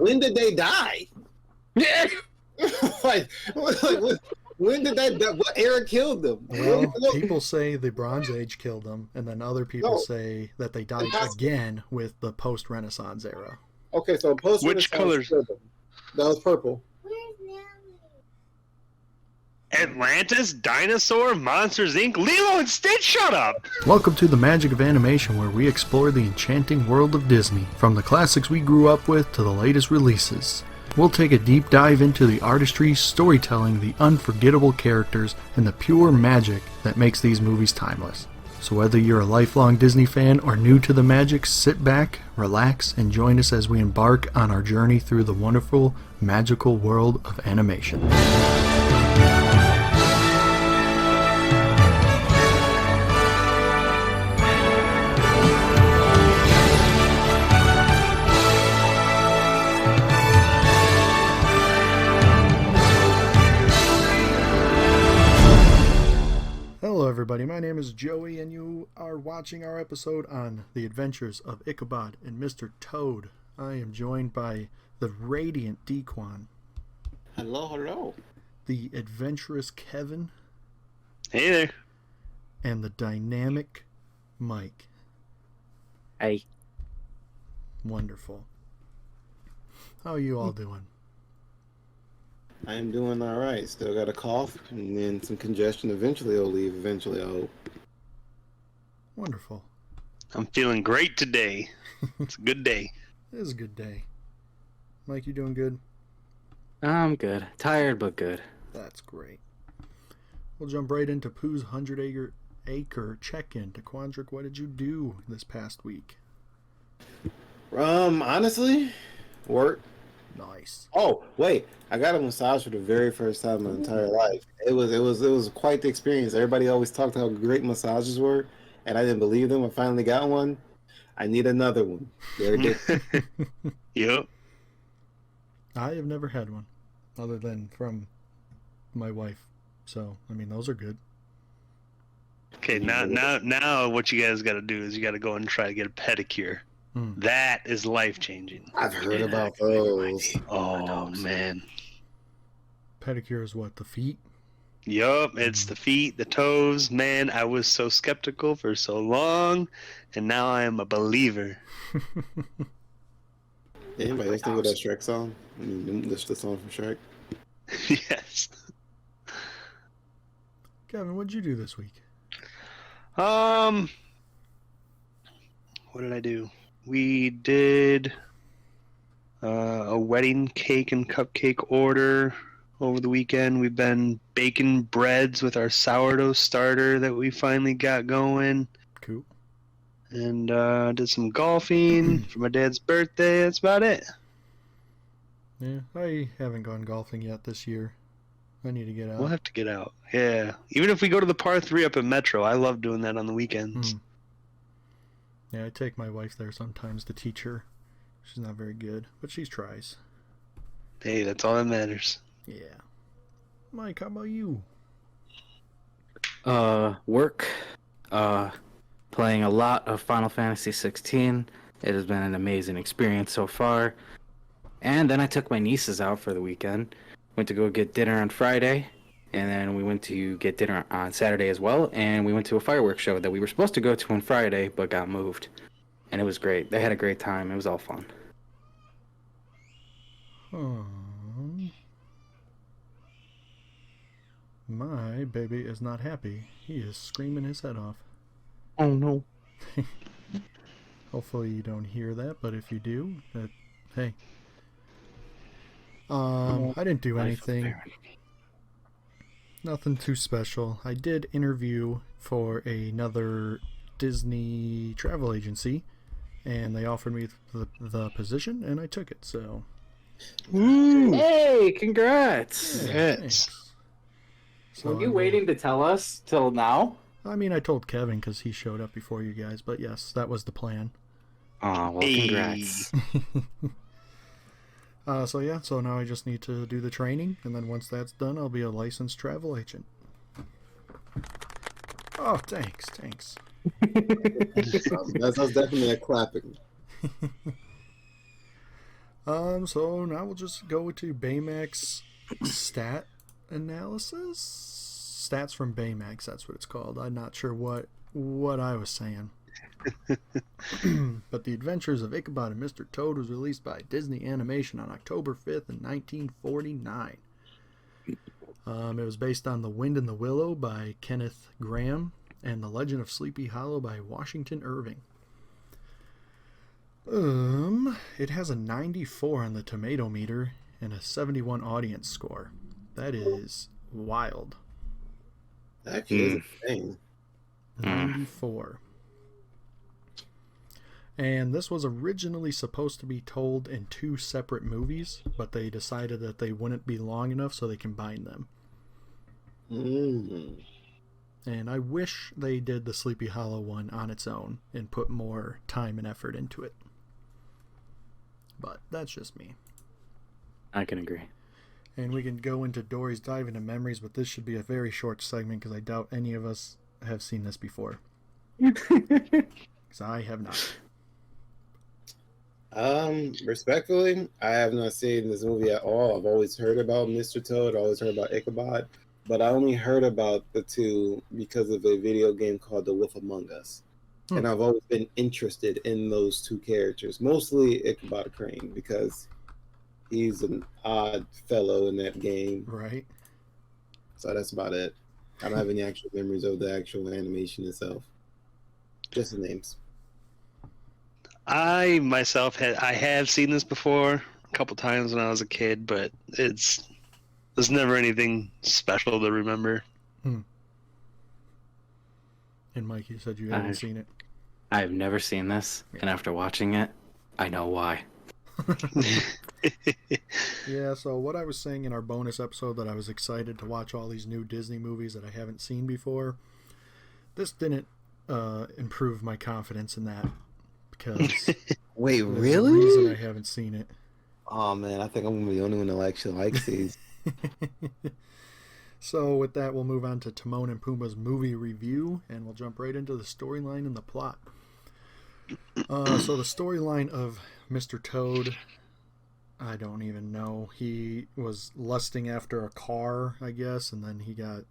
when did they die? like, when did that? What era killed them? Well, people say the Bronze Age killed them, and then other people say that they died again with the post-Renaissance era. Okay, so post-Renaissance. Which colors? That was purple. Atlantis, Dinosaur, Monsters Inc., Lilo and Stitch, shut up! Welcome to the Magic of Animation, where we explore the enchanting world of Disney, from the classics we grew up with to the latest releases. We'll take a deep dive into the artistry, storytelling, the unforgettable characters, and the pure magic that makes these movies timeless. So whether you're a lifelong Disney fan or new to the magic, sit back, relax, and join us as we embark on our journey through the wonderful, magical world of animation. Hello everybody, my name is Joey and you are watching our episode on The Adventures of Ichabod and Mr. Toad. I am joined by the radiant Dequan. Hello, hello. The adventurous Kevin. Hey there. And the dynamic Mike. Hey. Wonderful. How are you all doing? I am doing all right. Still got a cough and then some congestion. Eventually it'll leave. Eventually I hope. Wonderful. I'm feeling great today. It's a good day. It is a good day. Mike, you doing good? I'm good. Tired, but good. That's great. We'll jump right into Pooh's 100-acre check-in. To Quandrick, what did you do this past week? Honestly, work. Nice. Oh, wait. I got a massage for the very first time in my entire life. It was quite the experience. Everybody always talked how great massages were, and I didn't believe them. I finally got one. I need another one. They're different. Yep. I have never had one, other than from my wife. So, I mean, those are good. Okay, now what you guys got to do is you got to go and try to get a pedicure. That is life-changing. I've heard about those. Oh, man. Pedicure is what, the feet? Yup, it's the feet, the toes. Man, I was so skeptical for so long, and now I am a believer. Anybody listening to that Shrek song? I mean, the song from Shrek? Yes. Kevin, what did you do this week? What did I do? We did a wedding cake and cupcake order over the weekend. We've been baking breads with our sourdough starter that we finally got going. Cool. And did some golfing for my dad's birthday. That's about it. Yeah, I haven't gone golfing yet this year. I need to get out. We'll have to get out. Yeah. Even if we go to the par 3 up at Metro, I love doing that on the weekends. Yeah, I take my wife there sometimes to teach her. She's not very good, but she tries. Hey, that's all that matters. Yeah. Mike, how about you? Work. Playing a lot of Final Fantasy 16. It has been an amazing experience so far. And then I took my nieces out for the weekend. Went to go get dinner on Friday. And then we went to get dinner on Saturday as well. And we went to a fireworks show that we were supposed to go to on Friday, but got moved. And it was great. They had a great time. It was all fun. My baby is not happy. He is screaming his head off. Oh, no. Hopefully you don't hear that, but if you do, hey. I didn't do anything. Nothing too special. I did interview for another Disney travel agency, and they offered me the position, and I took it, so. Ooh. Hey, congrats! Yes. So were you waiting to tell us till now? I mean, I told Kevin because he showed up before you guys, but yes, that was the plan. Oh, well, congrats. So now I just need to do the training, and then once that's done, I'll be a licensed travel agent. Oh, thanks. That's definitely a clapping. So now we'll just go to Baymax stat analysis. Stats from Baymax, that's what it's called. I'm not sure what I was saying. But The Adventures of Ichabod and Mr. Toad was released by Disney Animation on October 5th in 1949. It was based on The Wind in the Willow by Kenneth Grahame and The Legend of Sleepy Hollow by Washington Irving. It has a 94 on the tomato meter and a 71 audience score. That is wild. That is insane. 94. And this was originally supposed to be told in 2 separate movies, but they decided that they wouldn't be long enough, so they combined them. And I wish they did the Sleepy Hollow one on its own and put more time and effort into it. But that's just me. I can agree. And we can go into Dory's Dive into Memories, but this should be a very short segment because I doubt any of us have seen this before. Because I have not. Respectfully, I have not seen this movie at all. I've always heard about Mr. Toad, always heard about Ichabod, but I only heard about the two because of a video game called The Wolf Among Us. And I've always been interested in those two characters, mostly Ichabod Crane, because he's an odd fellow in that game. Right. So that's about it. I don't have any actual memories of the actual animation itself. Just the names. I myself have seen this before a couple times when I was a kid, but there's never anything special to remember. And Mike, you said you haven't seen it. I've never seen this, and after watching it, I know why. Yeah, so what I was saying in our bonus episode that I was excited to watch all these new Disney movies that I haven't seen before, this didn't improve my confidence in that because Wait, there's really? a reason I haven't seen it. Oh man, I think I'm gonna be the only one that actually likes these. So with that, we'll move on to Timon and Pumbaa's movie review, and we'll jump right into the storyline and the plot. So the storyline of Mr. Toad, I don't even know. He was lusting after a car, I guess, and then he got...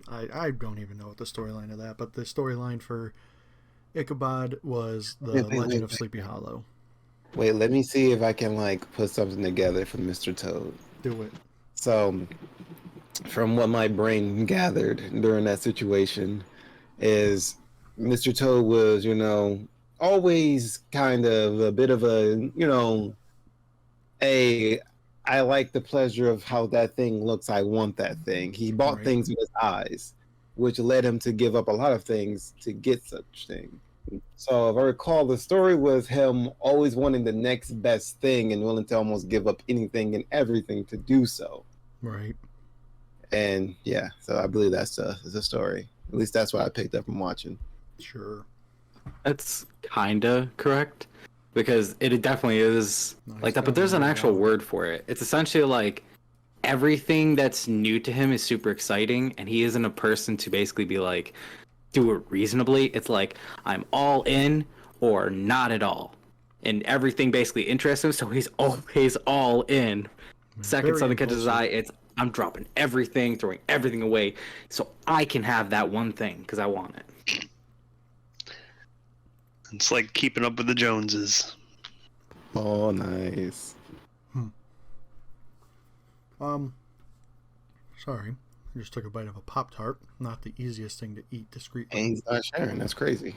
I don't even know what the storyline of that, but the storyline for Ichabod was the Legend of Sleepy Hollow. Wait, let me see if I can put something together for Mr. Toad. Do it. So, from what my brain gathered during that situation, is Mr. Toad was, always kind of a bit of a, I like the pleasure of how that thing looks. I want that thing. He bought things with his eyes, which led him to give up a lot of things to get such thing. So if I recall, the story was him always wanting the next best thing and willing to almost give up anything and everything to do so. Right. And yeah, so I believe that's the story. At least that's what I picked up from watching. Sure. That's kinda correct. Because it definitely is like that, but there's an actual word for it. It's essentially like everything that's new to him is super exciting, and he isn't a person to basically be like, do it reasonably. It's like, I'm all in or not at all. And everything basically interests him, so he's always all in. Second something catches his eye, it's, I'm dropping everything, throwing everything away, so I can have that one thing, because I want it. It's like keeping up with the Joneses. Oh, nice. Sorry. I just took a bite of a Pop-Tart. Not the easiest thing to eat discreetly. And he's not sharing. That's crazy.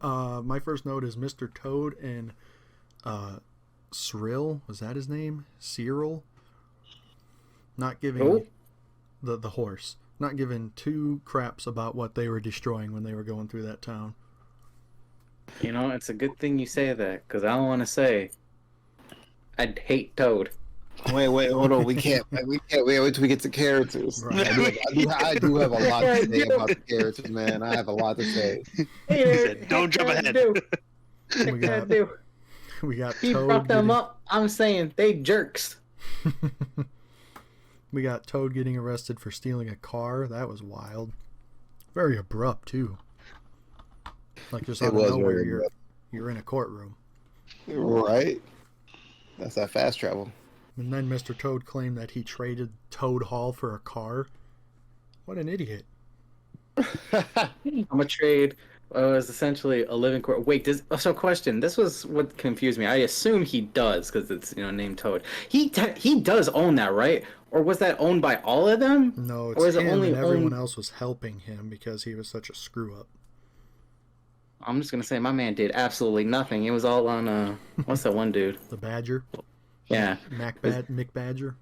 My first note is Mr. Toad and Cyril. Was that his name? Cyril? Not giving the horse. Not giving two craps about what they were destroying when they were going through that town. You know, it's a good thing you say that, because I don't want to say I'd hate Toad. Wait, hold on. We can't wait till we get to characters. Right. I do have a lot to say about the characters, man. I have a lot to say. Don't jump ahead. We got he Toad brought them up. I'm saying they jerks. We got Toad getting arrested for stealing a car. That was wild. Very abrupt, too. Like just out of nowhere, you're in a courtroom. Right. That's that fast travel. And then Mr. Toad claimed that he traded Toad Hall for a car. What an idiot. I'm gonna trade was essentially a living quarter. Wait, so question. This was what confused me. I assume he does because it's named Toad. He does own that, right? Or was that owned by all of them? No, it's or is him it only and everyone owned... else was helping him because he was such a screw up. I'm just gonna say my man did absolutely nothing. It was all on what's that one dude? The Badger? Yeah. Mick Badger?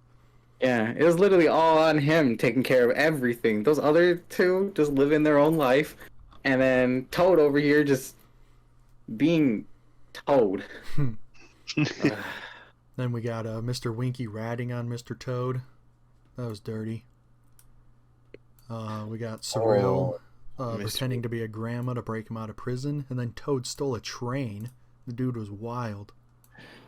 Yeah, it was literally all on him taking care of everything. Those other two just living their own life, and then Toad over here just being Toad. Then we got Mr. Winky ratting on Mr. Toad. That was dirty. We got Sorrel pretending to be a grandma to break him out of prison, and then Toad stole a train. The dude was wild.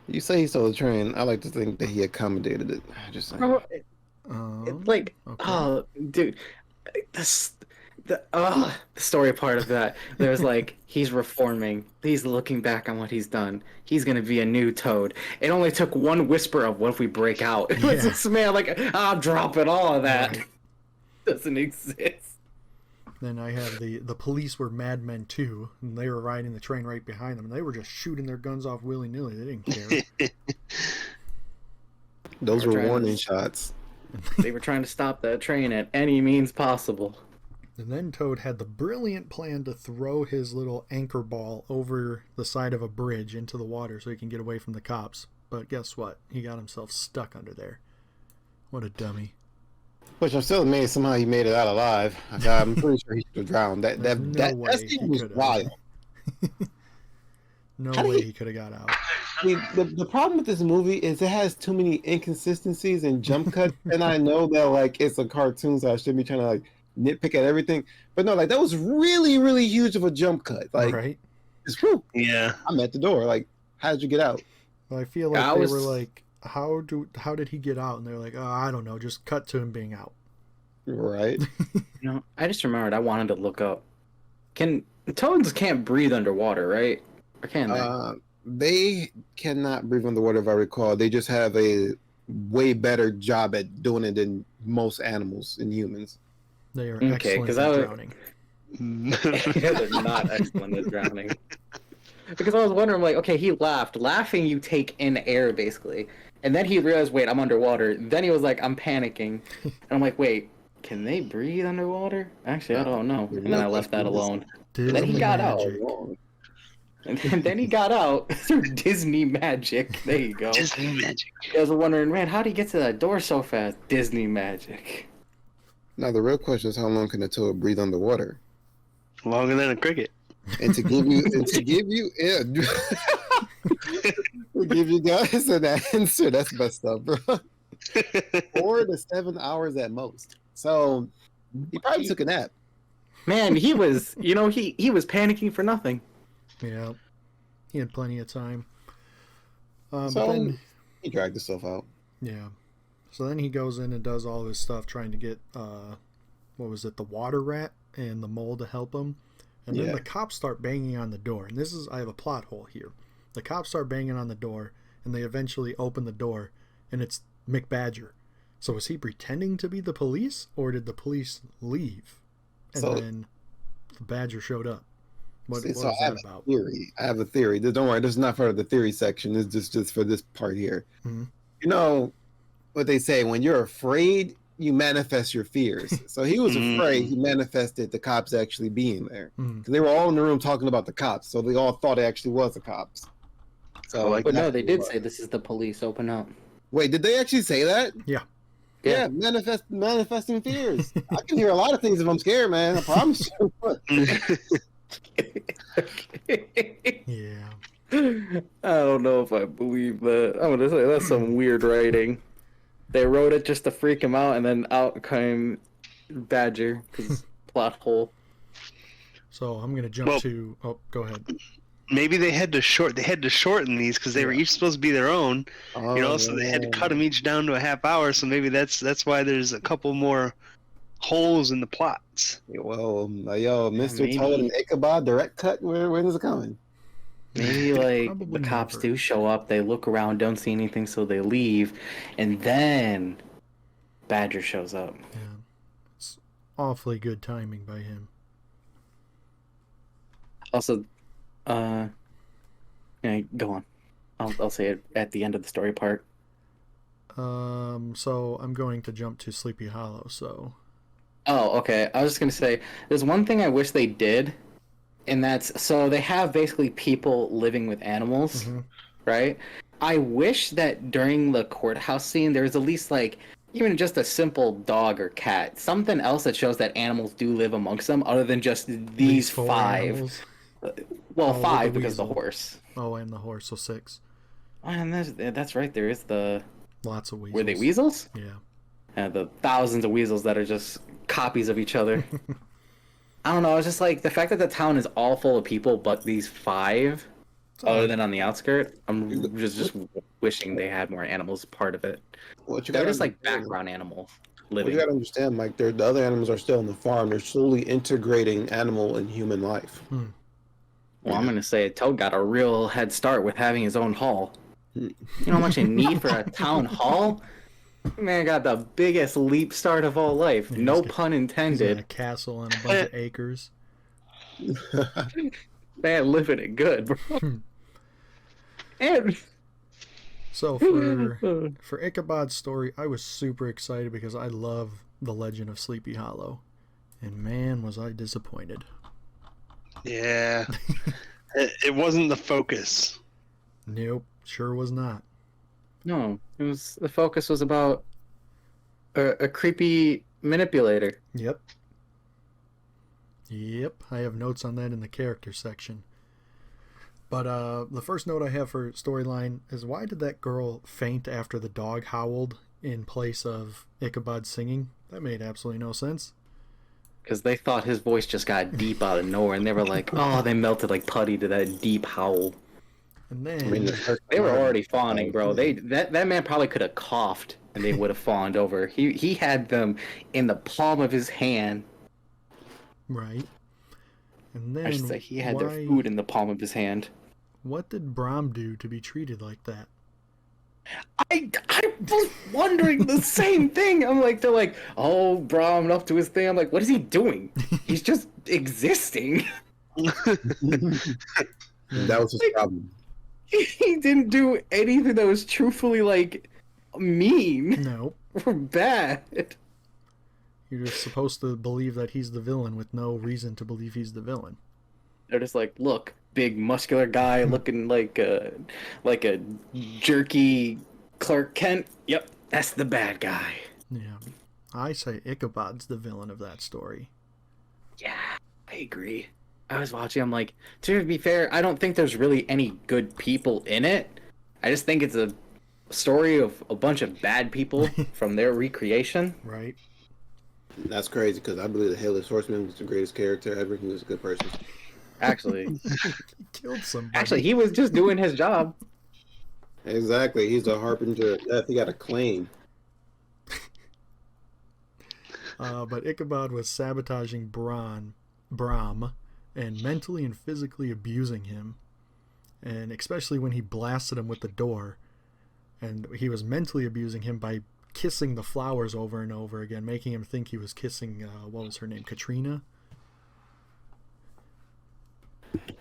You say he stole a train. I like to think that he accommodated it. Just like, It's like, okay. oh, dude, the story part of that. There's like, he's reforming. He's looking back on what he's done. He's gonna be a new Toad. It only took one whisper of what if we break out. It was this man like, I'm dropping all of that. Right. Doesn't exist. Then I have the police were madmen too, and they were riding the train right behind them, and they were just shooting their guns off willy-nilly. They didn't care. those We're were trying warning to- shots. They were trying to stop that train at any means possible. And then Toad had the brilliant plan to throw his little anchor ball over the side of a bridge into the water so he can get away from the cops. But guess what? He got himself stuck under there. What a dummy. Which I'm still amazed somehow he made it out alive. I'm pretty sure he should have drowned. There's no That way scene he was could've. wild. No How did way he- he could have got out. I mean, the problem with this movie is it has too many inconsistencies and jump cuts, and I know that like it's a cartoon, so I shouldn't be trying to like nitpick at everything. But no, like that was really, really huge of a jump cut. Like, Right? just, whew, Yeah. I'm at the door. Like, how did you get out? Well, I feel like I they was- were like, how did he get out? And they're like, oh, I don't know, just cut to him being out. Right? I just remembered I wanted to look up. Toads can't breathe underwater, right? Or can they? They cannot breathe underwater, if I recall. They just have a way better job at doing it than most animals and humans. They are Okay, excellent 'cause at I would- drowning. Yeah, they're not excellent at drowning. Because I was wondering, like, okay, he laughed. Laughing, you take in air, basically. And then he realized, wait, I'm underwater. Then he was like, I'm panicking. And I'm like, wait, can they breathe underwater? Actually, I don't know. And then I left that alone. Disney Then he got out. magic. And then he got out through Disney magic. There you go. Disney magic. You guys were wondering, man, how'd he get to that door so fast? Disney magic. Now, the real question is how long can a toad breathe underwater? Longer than a cricket. And to give you, to give you guys an answer, that's messed up, bro. 4 to 7 hours at most. So he probably took a nap. Man, he was, he was panicking for nothing. Yeah. He had plenty of time. But So then, he dragged himself out. yeah. So then he goes in and does all this stuff trying to get, what was it, the water rat and the mole to help him. And then Yeah. the cops start banging on the door. And I have a plot hole here. The cops start banging on the door, and they eventually open the door, and it's Mick Badger. So was he pretending to be the police, or did the police leave? And So- then the Badger showed up. What See, was so I have that about? theory. I have a theory. Don't worry, this is not part of the theory section. This is just for this part here. Mhm. You know what they say, when you're afraid, you manifest your fears. So he was afraid. He manifested the cops actually being there. Mhm. 'Cause they were all in the room talking about the cops, so they all thought it actually was the cops. So Like But no, that's they what it did was. say this is the police. Open up. Wait, did they actually say that? Yeah. Yeah, manifesting fears. I can hear a lot of things if I'm scared, man. I promise you. Yeah. I don't know if I believe that. I'm gonna say that's some weird writing. They wrote it just to freak him out, and then out came Badger because plot hole. So I'm gonna jump Well- to. Oh, go ahead. Maybe they had to shorten these because they were each supposed to be their own, so they had to cut them each down to a half hour. So maybe that's why there's a couple more holes in the plots. Well, yo, Mr. maybe. Toad and Ichabod direct cut. When is it coming? Maybe like the Probably cops never. do show up, they look around, don't see anything, so they leave, and then Badger shows up. Yeah. It's awfully good timing by him. Also, yeah, go on. I'll say it at the end of the story part. So I'm going to jump to Sleepy Hollow, so Oh, okay. I was just gonna say, there's one thing I wish they did, and that's so they have basically people living with animals, right? I wish that during the courthouse scene there was at least like even just a simple dog or cat, something else that shows that animals do live amongst them, other than just these four five. animals. Well, Oh, with five the because the weasel. horse. Oh, and the horse, so 6. Oh, and that's right. There is the Lots of weasels. were they weasels? Yeah. The thousands of weasels that are just copies of each other. I don't know. It's just like the fact that the town is all full of people, but these five, other than on the outskirts, I'm just wishing they had more animals part of it. What you They're gotta just like understand- background animals What you living. gotta understand, Mike, the other animals are still on the farm. They're slowly integrating animal and human life. Well, I'm gonna say Toad got a real head start with having his own hall. You know how much you need for a town hall? Man got the biggest leap start of all life. Yeah, No he's pun He's got a intended. castle and a bunch of acres. Man, living it good, bro. And So for Ichabod's story, I was super excited because I love the Legend of Sleepy Hollow, and man, was I disappointed. Yeah. It wasn't the focus. Nope, sure was not. no, it was the focus was about a creepy manipulator. Yep. Yep, I have notes on that in the character section. But the first note I have for storyline is why did that girl faint after the dog howled in place of Ichabod singing? That made absolutely no sense. Because they thought his voice just got deep out of nowhere, and they were like, "Oh, they melted like putty to that deep howl." And then, I mean, They were already fawning, bro. That man probably could have coughed, and they would have fawned over. He had them in the palm of his hand. right. And I then should say he had their why- food in the palm of his hand. What did Brahm do to be treated like that? I was wondering the same thing. I'm like, they're like, oh, Brahm up to his thing. I'm like, what is he doing? He's just existing. That was his problem. He didn't do anything that was truthfully like mean No. or bad. You're just supposed to believe that he's the villain with no reason to believe he's the villain. They're just like, look, big muscular guy looking like a jerky Clark Kent. Yep, that's the bad guy. Yeah. I say Ichabod's the villain of that story. Yeah, I agree. I was watching, I'm like, to be fair, I don't think there's really any good people in it. I just think it's a story of a bunch of bad people from their recreation. Right? That's crazy because I believe the Headless Horseman was the greatest character ever. He was a good person. Actually, He killed somebody. he was just doing his job. Exactly. He's a harbinger of death. He got a claim. But Ichabod was sabotaging Brahm and mentally and physically abusing him. And especially when he blasted him with the door. And he was mentally abusing him by kissing the flowers over and over again, making him think he was kissing, what was her name, Katrina?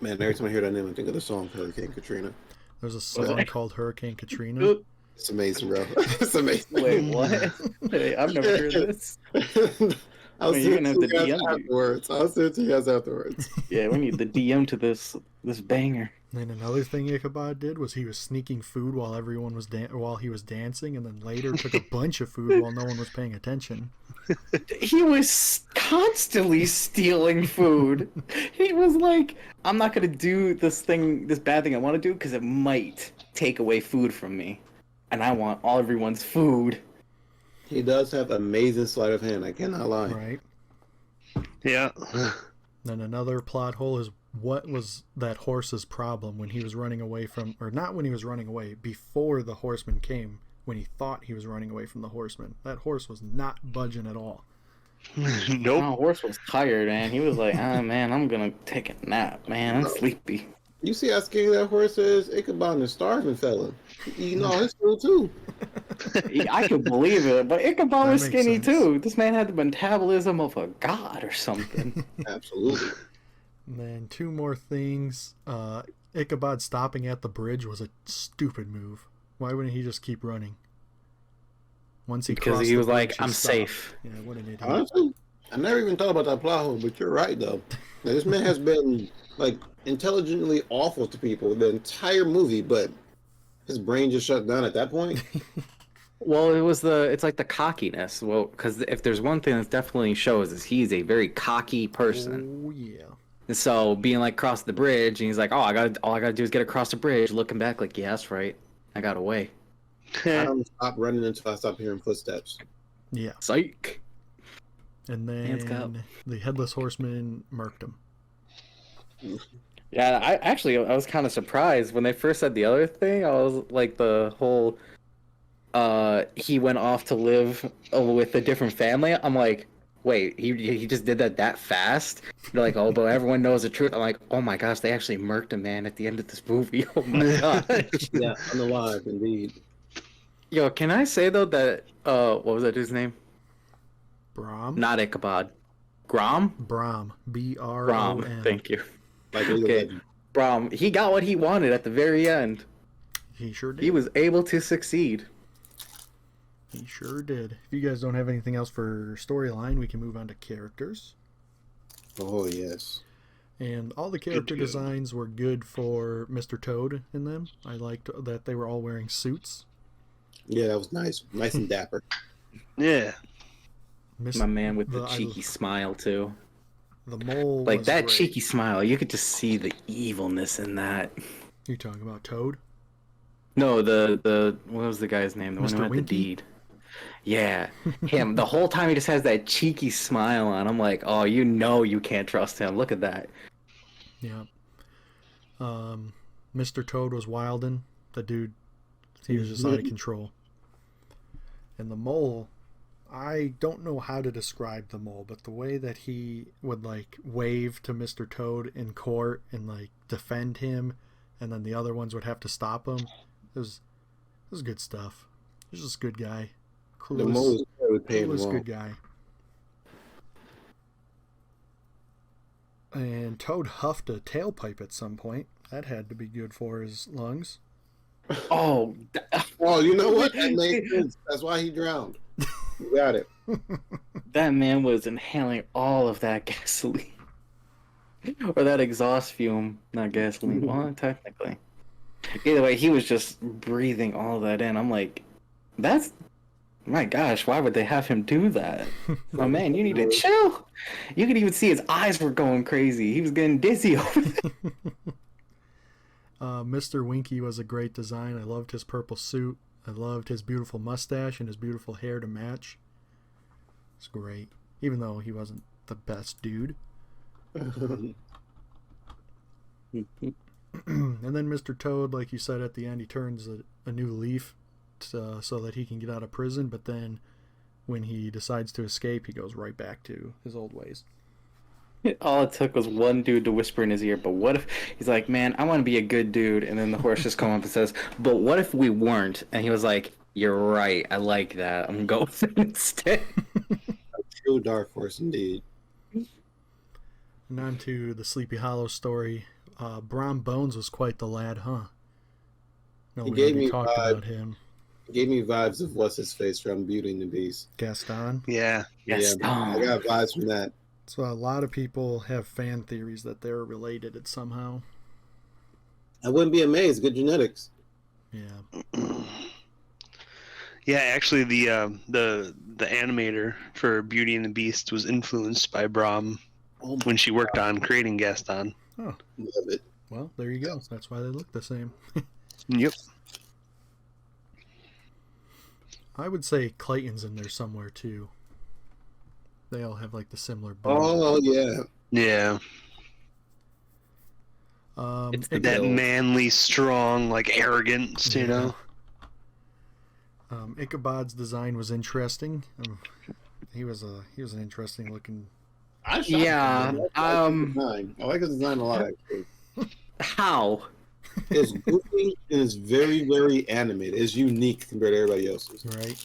Man, every time I hear that name, I think of the song Hurricane Katrina. There's a song called Hurricane Katrina. It's amazing, bro. It's amazing. Wait, what? Hey, I've never heard this. I'll Wait, send you're it gonna to have you to guys DM me. afterwards. I'll send it to you guys afterwards. Yeah, we need the DM to this banger. And another thing Ichabod did was he was sneaking food while everyone was while he was dancing, and then later took a bunch of food while no one was paying attention. He was constantly stealing food. He was like, I'm not gonna do this bad thing I want to do because it might take away food from me, and I want all everyone's food. He does have amazing sleight of hand. I cannot lie. Right? Yeah. Then another plot hole is what was that horse's problem when he was running away from, or not when he was running away, before the horseman came, when he thought he was running away from the horseman. That horse was not budging at all. Nope. My horse was tired, man. He was like, ah, man, I'm gonna take a nap, man. I'm sleepy. You see how skinny that horse is? Ichabod is starving fella. Eating all his food too. I could believe it, but Ichabod That was makes skinny sense. too. This man had the metabolism of a god or something. Absolutely. And then two more things. Ichabod stopping at the bridge was a stupid move. Why wouldn't he just keep running? Once he Because crossed he the was like, bridge, he I'm stopped. safe. Yeah, what an idiot. Honestly, I never even thought about that plot hole, but you're right though. Like, this man has been like intelligently awful to people the entire movie, but his brain just shut down at that point. Well, it's like the cockiness. Well, because if there's one thing that definitely shows is he's a very cocky person. Oh yeah. And so being like across the bridge, and he's like, all I gotta do is get across the bridge. Looking back, like, yeah, that's right. I got away. I don't stop running until I stop hearing footsteps. Yeah. Psych. And Hands go. then the headless horseman murked him. Yeah, I was kind of surprised when they first said the other thing. I was like the whole he went off to live with a different family. I'm like, wait, he just did that fast? They're like, oh, but everyone knows the truth. I'm like, oh my gosh, they actually murked a man at the end of this movie. Oh my gosh. Yeah, unalive indeed. Yo, can I say though that what was that dude's name? Brom? Not Ichabod. Grom? Brom. B-R-O-M. Brom. Thank you. Like Okay. Brom, he got what he wanted at the very end. He sure did. He was able to succeed. He sure did. If you guys don't have anything else for storyline, we can move on to characters. Oh yes. And all the character designs were good for Mr. Toad in them. I liked that they were all wearing suits. Yeah, that was nice. Nice and dapper. Yeah. My man with the cheeky smile too. The mole Like was that great. cheeky smile, you could just see the evilness in that. You talking about Toad? No, the what was the guy's name? The one Mr. who had Winky? the deed. Yeah, him. The whole time he just has that cheeky smile on. I'm like, oh, you know you can't trust him. Look at that. Yeah. Mr. Toad was wildin'. The dude, he was just out of control. And the mole, I don't know how to describe the mole, but the way that he would like wave to Mr. Toad in court and like defend him, and then the other ones would have to stop him. It was good stuff. He was just a good guy. The mole was very Clueless painful. good guy. And Toad huffed a tailpipe at some point. That had to be good for his lungs. Oh, Oh, you know what? That makes sense. That's why he drowned. You got it. that man was inhaling all of that gasoline. Or that exhaust fume. Not gasoline. Well, technically. Either way, he was just breathing all that in. I'm like, that's... My gosh, why would they have him do that? Oh man, you need to chill. You could even see his eyes were going crazy. He was getting dizzy over there. Mr. Winky was a great design. I loved his purple suit. I loved his beautiful mustache and his beautiful hair to match. It's great. Even though he wasn't the best dude. And then Mr. Toad, like you said at the end, he turns a new leaf so that he can get out of prison, but then when he decides to escape, he goes right back to his old ways. All it took was one dude to whisper in his ear, but what if... He's like, man, I want to be a good dude. And then the horse just comes up and says, but what if we weren't? And he was like, you're right. I like that. I'm going with it instead. A true dark horse indeed. And on to the Sleepy Hollow story. Brom Bones was quite the lad, huh? No, He we gave already me talked vibe. about him. It gave me vibes of what's his face from Beauty and the Beast. Gaston. Yeah. Yes. Yeah, I got vibes from that. So a lot of people have fan theories that they're related somehow. I wouldn't be amazed. Good genetics. Yeah. Yeah, actually, the animator for Beauty and the Beast was influenced by Brahm Oh, when she worked on creating Gaston. Oh, love it. well, there you go. That's why they look the same. Yep. I would say Clayton's in there somewhere too. They all have like the similar build. Oh yeah. Yeah. It's the That build. manly, strong, like arrogance, you know? Ichabod's design was interesting. He was an interesting looking. I Yeah, I like his design a lot actually. How? It's goofy and it's very, very animated. It's unique compared to everybody else's. Right.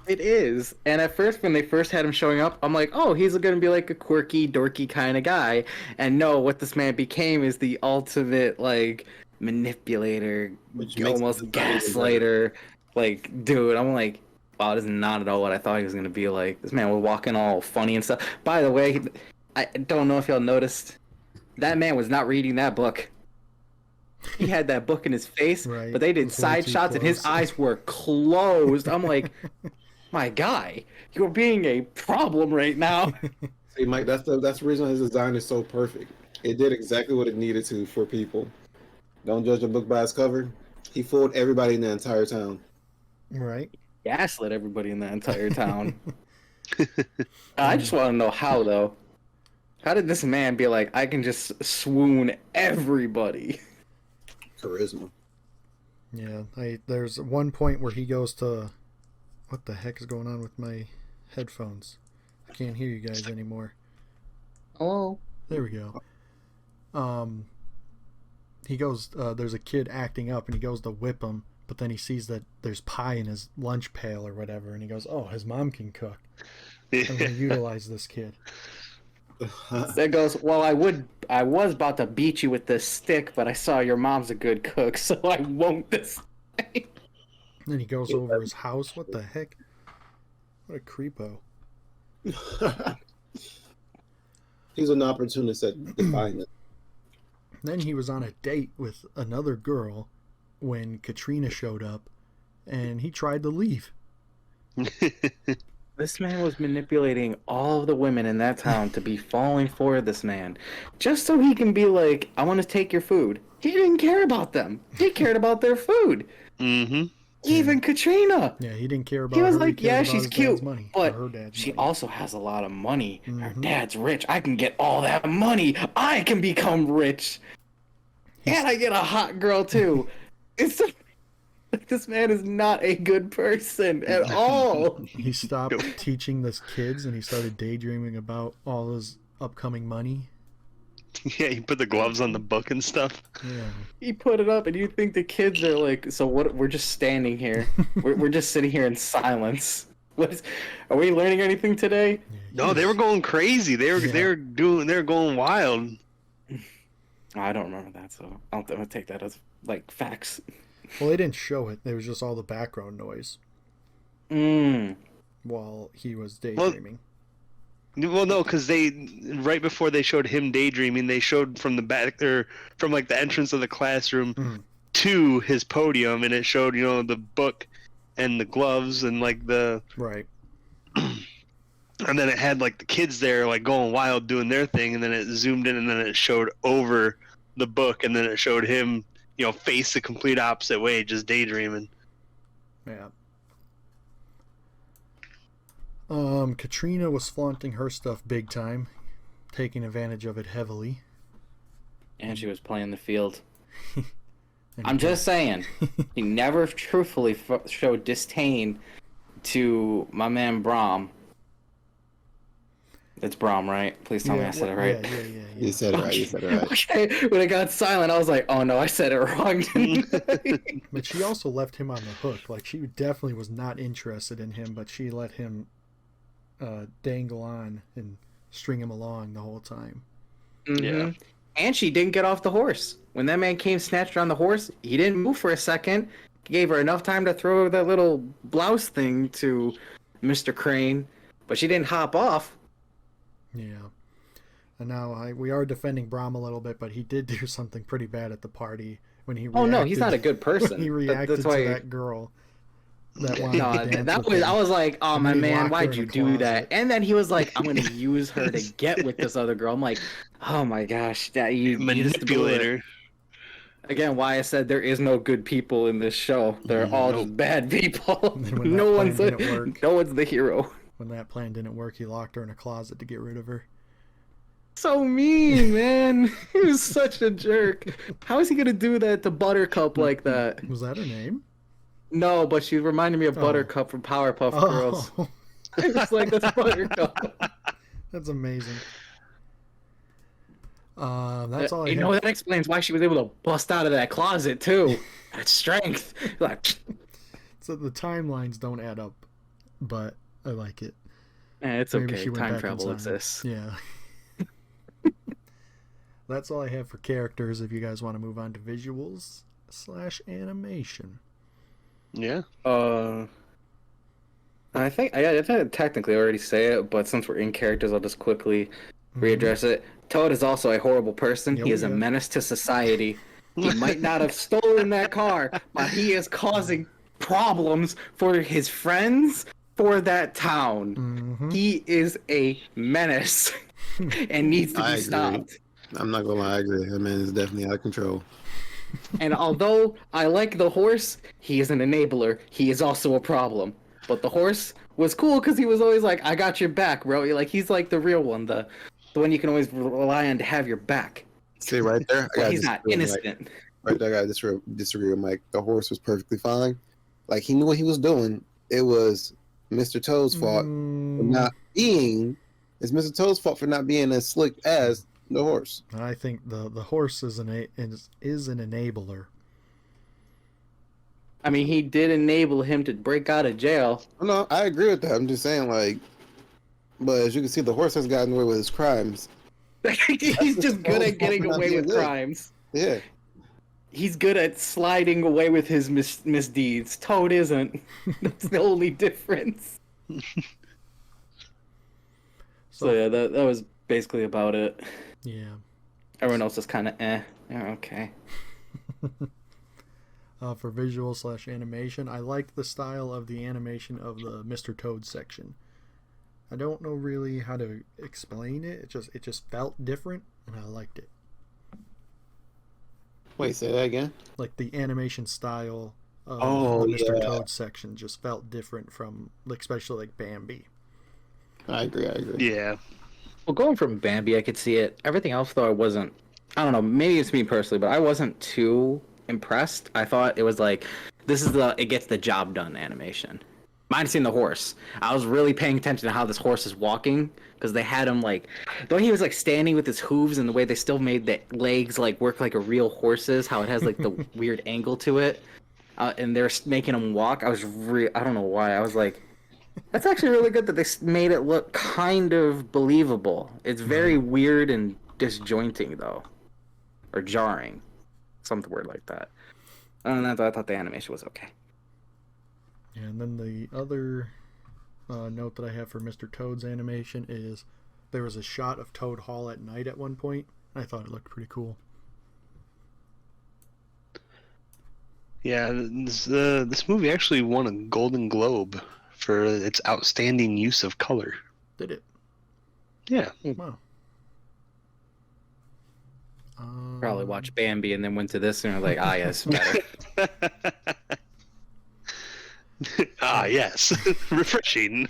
It is. And at first, when they first had him showing up, I'm like, oh, he's going to be like a quirky, dorky kind of guy. And no, what this man became is the ultimate, like, manipulator, Which makes almost it not even better. gaslighter. Like, dude, I'm like, wow, this is not at all what I thought he was going to be like. This man was walking all funny and stuff. By the way, I don't know if y'all noticed, that man was not reading that book. He had that book in his face, Right. but they It did was way side too shots and his close. eyes were closed. I'm like, my guy, you're being a problem right now. See, Mike, that's the reason his design is so perfect. It did exactly what it needed to for people. Don't judge a book by its cover. He fooled everybody in the entire town. Right. Gaslit everybody in the entire town. I just want to know how, though. How did this man be like, I can just swoon everybody? Charisma. Yeah. There's one point where he goes to. What the heck is going on with my headphones? I can't hear you guys anymore. Oh. There we go. He goes. There's a kid acting up, and he goes to whip him, but then he sees that there's pie in his lunch pail or whatever, and he goes, "Oh, his mom can cook. I'm gonna utilize this kid." That goes, well, I was about to beat you with this stick, but I saw your mom's a good cook, so I won't this time. Then he goes over his house. What the heck? What a creepo. He's an opportunist that defined it. Then he was on a date with another girl when Katrina showed up, and he tried to leave. This man was manipulating all of the women in that town to be falling for this man, just so he can be like, I want to take your food. He didn't care about them. He cared about their food. Mm-hmm. Even Katrina. Yeah, he didn't care about He was her. like, cared yeah, about she's his dad's cute, money, but or her dad's she money. also has a lot of money. Her Mhm. dad's rich. I can get all that money. I can become rich. And I get a hot girl, too. It's like, this man is not a good person at all. He stopped teaching this kids, and he started daydreaming about all his upcoming money. Yeah, you put the gloves on the book and stuff. Yeah. He put it up, and you think the kids are like, so what? We're just standing here. We're just sitting here in silence. Are we learning anything today? No, they were going crazy. They were going wild. I don't remember that, so I'm gonna take that as like facts. Well, they didn't show it. There was just all the background noise while he was daydreaming. Well, no, because right before they showed him daydreaming, they showed from the back or from like the entrance of the classroom to his podium, and it showed the book and the gloves and like the Right. and then it had like the kids there like going wild doing their thing, and then it zoomed in and then it showed over the book, and then it showed him face the complete opposite way, just daydreaming. Yeah. Katrina was flaunting her stuff big time, taking advantage of it heavily. And she was playing the field. And I'm just saying, he never truthfully showed disdain to my man Brahm. It's Brahm, right? Please tell me I said it right. Yeah. You said it right. You said it right. Okay, when it got silent, I was like, oh no, I said it wrong. But she also left him on the hook. Like, she definitely was not interested in him, but she let him dangle on and string him along the whole time. Yeah. And she didn't get off the horse. When that man came, snatched her on the horse, he didn't move for a second. Gave her enough time to throw that little blouse thing to Mr. Crane, but she didn't hop off. Yeah. And now we are defending Brahm a little bit, but he did do something pretty bad at the party when he reacted. Oh no, he's not a good person. When he reacted That's why... to that girl. That wanted No, to dance that with was him. I was like, oh And my then he man, locked her why'd in you a do that? closet. And then he was like, I'm gonna use her to get with this other girl. I'm like, oh my gosh, that you just blew it. Manipulator. Again, why I said there is no good people in this show. They're all just bad people. And then when No that one's plan didn't work. no one's the hero. When that plan didn't work, he locked her in a closet to get rid of her. So mean, man. He was such a jerk. How is he gonna do that to Buttercup like that? Was that her name? No, but she reminded me of Oh. Buttercup from Powerpuff Girls. Oh, It's like, that's Buttercup. that's amazing. That's all I You have. know, that explains why she was able to bust out of that closet too. That strength. Like, So the timelines don't add up, but I like it. it's Maybe okay. she went Time back in travel time. exists. Yeah. That's all I have for characters. If you guys want to move on to visuals / animation. Yeah. I think I technically already say it, but since we're in characters, I'll just quickly readdress it. Toad is also a horrible person. Yeah, He is yeah. a menace to society. He might not have stolen that car, but he is causing problems for his friends, for that town. Mm-hmm. He is a menace and needs to I be agree. stopped. I'm not gonna lie, I agree. That man is definitely out of control. And although I like the horse, he is an enabler. He is also a problem. But the horse was cool because he was always like, "I got your back, bro." Like he's like the real one, the one you can always rely on to have your back. See right there, But he's not innocent. Right there, I gotta disagree with Mike. The horse was perfectly fine. Like he knew what he was doing. It was Mr. Toad's fault for not being. It's Mr. Toad's fault for not being as slick as the horse. I think the horse is an enabler. I mean, he did enable him to break out of jail. No, I agree with that. I'm just saying, like, but as you can see, the horse has gotten away with his crimes. He's just good at getting away with crimes. Yeah. He's good at sliding away with his misdeeds. Toad isn't. That's the only difference. So yeah, that was basically about it. Yeah. Everyone else is kind of Yeah, okay. For visual / animation, I liked the style of the animation of the Mr. Toad section. I don't know really how to explain it. It just felt different, and I liked it. Wait, say that again. Like the animation style of the Mr. Toad section just felt different from, like, especially like Bambi. I agree. Yeah. Well, going from Bambi, I could see it. Everything else, though, I don't know, maybe it's me personally, but I wasn't too impressed. I thought it was like, it gets the job done animation. Minus seeing the horse. I was really paying attention to how this horse is walking, because they had him like, though he was like standing with his hooves and the way they still made the legs like work like a real horse's, how it has like the weird angle to it, and they're making him walk. I don't know why. I was like, that's actually really good that they made it look kind of believable. It's very weird and disjointing though, or jarring, some word like that. And I thought the animation was okay. And then the other note that I have for Mr. Toad's animation is there was a shot of Toad Hall at night at one point. I thought it looked pretty cool. Yeah, this movie actually won a Golden Globe for its outstanding use of color. Did it? Yeah. Wow. Probably watched Bambi and then went to this and were like, yes, better. Yes. Refreshing.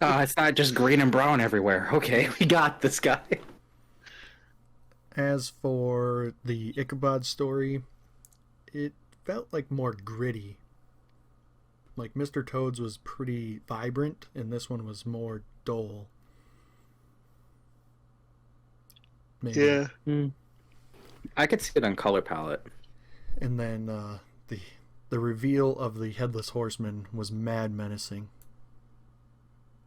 It's not just green and brown everywhere. Okay, we got this guy. As for the Ichabod story, it felt like more gritty. Like Mr. Toad's was pretty vibrant, and this one was more dull. Maybe. Yeah. I could see it on color palette. And then the reveal of the Headless Horseman was mad menacing.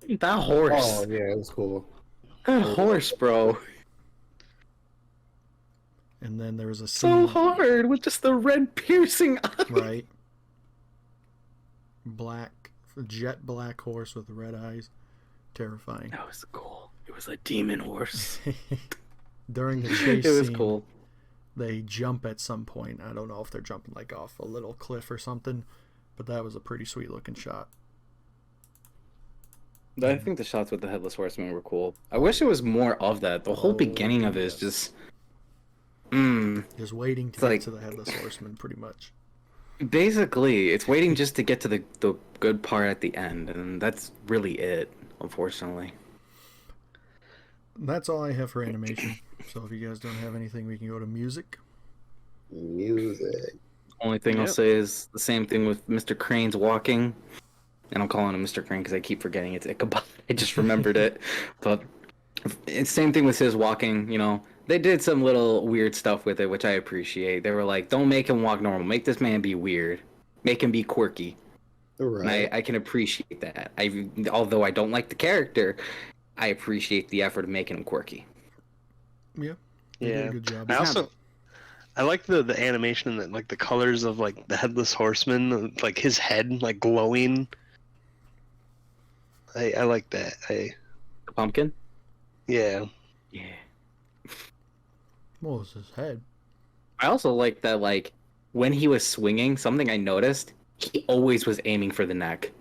That horse. Oh yeah, it was cool. That horse, bro. And then there was a So scene, hard with just the red piercing eye. right? Jet black horse with red eyes. Terrifying. That was cool. It was a demon horse. During the chase It was scene, cool. they jump at some point. I don't know if they're jumping like off a little cliff or something, but that was a pretty sweet looking shot. I think the shots with the Headless Horseman were cool. I wish it was more of that. The whole beginning of it is just... Just waiting to It's get like- to the Headless Horseman, pretty much. Basically, it's waiting just to get to the good part at the end, and that's really it, unfortunately. That's all I have for animation. So if you guys don't have anything, we can go to music. Music. Only thing I'll say is the same thing with Mr. Crane's walking. And I'm calling him Mr. Crane because I keep forgetting it's Ichabod. I just remembered it. But it's same thing with his walking, They did some little weird stuff with it, which I appreciate. They were like, don't make him walk normal. Make this man be weird. Make him be quirky. Right. And I can appreciate that. Although I don't like the character, I appreciate the effort of making him quirky. Yeah. They did a good job. I like the animation and like the colors of like the headless horseman, like his head like glowing. I like that. The pumpkin? Yeah. Yeah. What was his head? I also like that, like, when he was swinging, something I noticed, he always was aiming for the neck.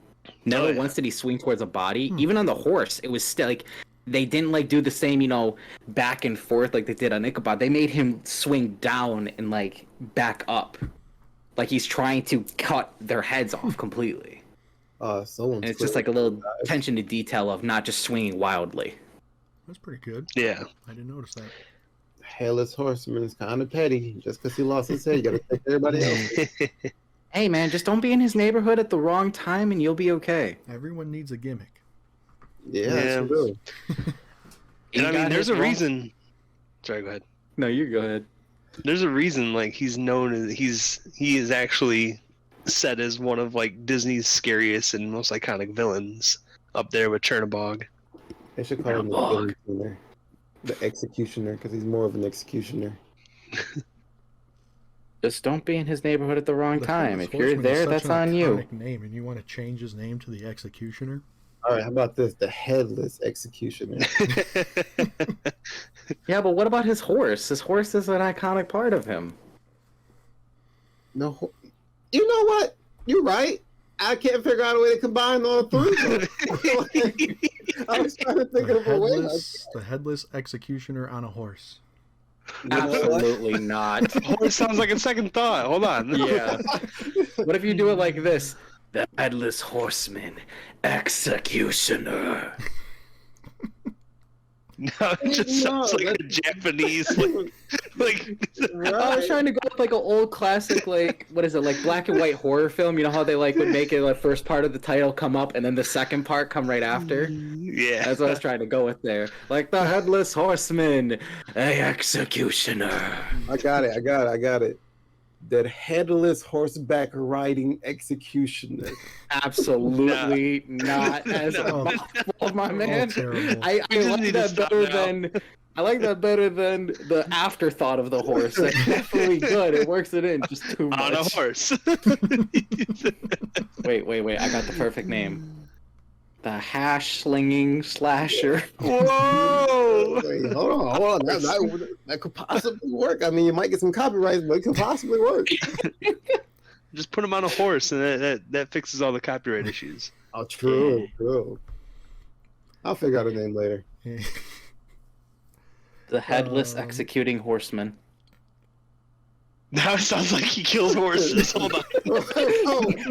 Never once did he swing towards a body. Even on the horse, it was still, like, they didn't, like, do the same, back and forth like they did on Ichabod. They made him swing down and, like, back up. Like he's trying to cut their heads off completely. And it's just, like, a little attention to detail of not just swinging wildly. That's pretty good. Yeah. I didn't notice that. Hairless horseman is kind of petty. Just because he lost his head, you gotta take everybody else. Hey man, just don't be in his neighborhood at the wrong time and you'll be okay. Everyone needs a gimmick. Yeah, that's true. And I mean, there's a reason. Sorry, go ahead. No, you go ahead. There's a reason, like, he's known as he is actually set as one of like Disney's scariest and most iconic villains, up there with Chernabog. They should call him the villain tuner. The executioner, because he's more of an executioner. Just don't be in his neighborhood at the wrong time. If you're Horseman there, is that's such an on you. iconic name, and you want to change his name to the Executioner? All right, how about this? The headless executioner. Yeah, but what about his horse? His horse is an iconic part of him. No, you know what? You're right. I can't figure out a way to combine all three. I was trying to think of a way. The headless executioner on a horse. Absolutely not. Horse sounds like a second thought. Hold on. Yeah. What if you do it like this? The headless horseman, executioner. No, it just sounds like a Japanese, like. Right. I was trying to go with like an old classic, like, what is it, like black and white horror film. You know how they like would make it the first part of the title come up and then the second part come right after? Yeah. That's what I was trying to go with there. Like the headless horseman, executioner. I got it. That headless horseback riding executioner. Absolutely not as a mouthful, my man. Terrible. I like that better than the afterthought of the horse. That's definitely good. It works it in just too much. On a horse. Wait. I got the perfect name. The hash slinging slasher. Whoa! Wait, hold on. That could possibly work. I mean, you might get some copyrights, but it could possibly work. Just put him on a horse, and that fixes all the copyright issues. Oh, true. I'll figure out a name later. The headless executing horseman. Now it sounds like he kills horses. Hold on.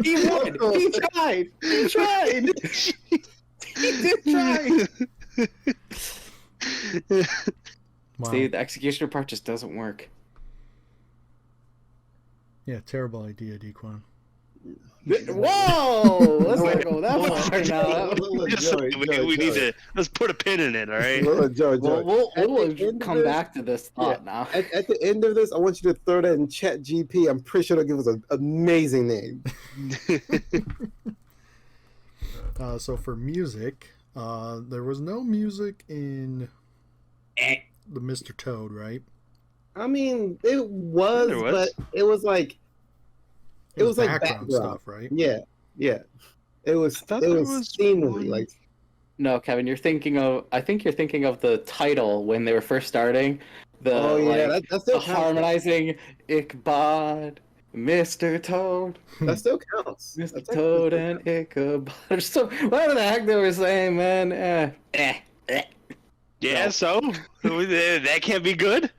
He would. He tried. He did try. Wow. See, the executioner part just doesn't work. Yeah, terrible idea, Dequan. Whoa! Let's not go that far now. We need to let's put a pin in it. All right. We'll come back to this thought now. At the end of this, I want you to throw that in Chat GP. I'm pretty sure they'll give us an amazing name. So for music, there was no music in the Mr. Toad, right? I mean, it was, but it was like like background stuff, right? Yeah. It was seemingly like. No, Kevin, I think you're thinking of the title when they were first starting. That still harmonizing Ichabod, Mr. Toad. That still counts. Mr. Toad and Ichabod. So whatever the heck they were saying, man. Yeah, so that can't be good.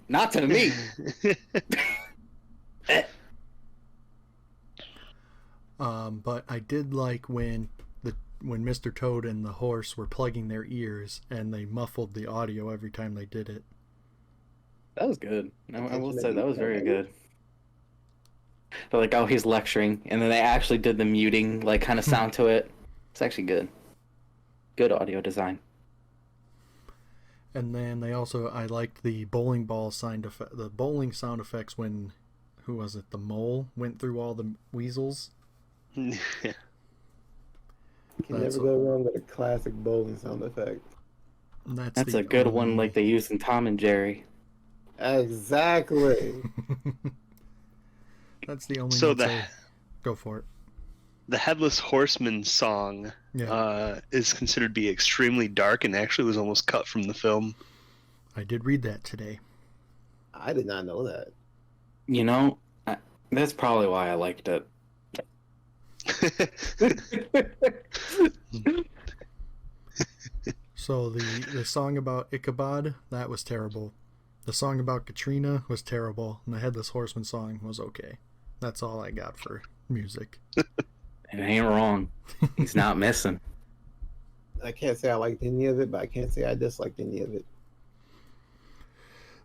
Not to me. But I did like when Mr. Toad and the horse were plugging their ears and they muffled the audio every time they did it. That was good. I will say that was very good. They're like, oh, he's lecturing, and then they actually did the muting, like, kind of sound to it. It's actually good. Good audio design. And then I liked the bowling ball the bowling sound effects when, who was it? The mole went through all the weasels. You can That's never go wrong with a classic bowling sound effect. That's a good one, like they used in Tom and Jerry. Exactly. That's the only. So go for it. The Headless Horseman song is considered to be extremely dark and actually was almost cut from the film. I did read that today. I did not know that. You know, that's probably why I liked it. So the song about Ichabod, that was terrible. The song about Katrina was terrible, and the Headless Horseman song was okay. That's all I got for music. It ain't wrong. He's not missing. I can't say I liked any of it, but I can't say I disliked any of it.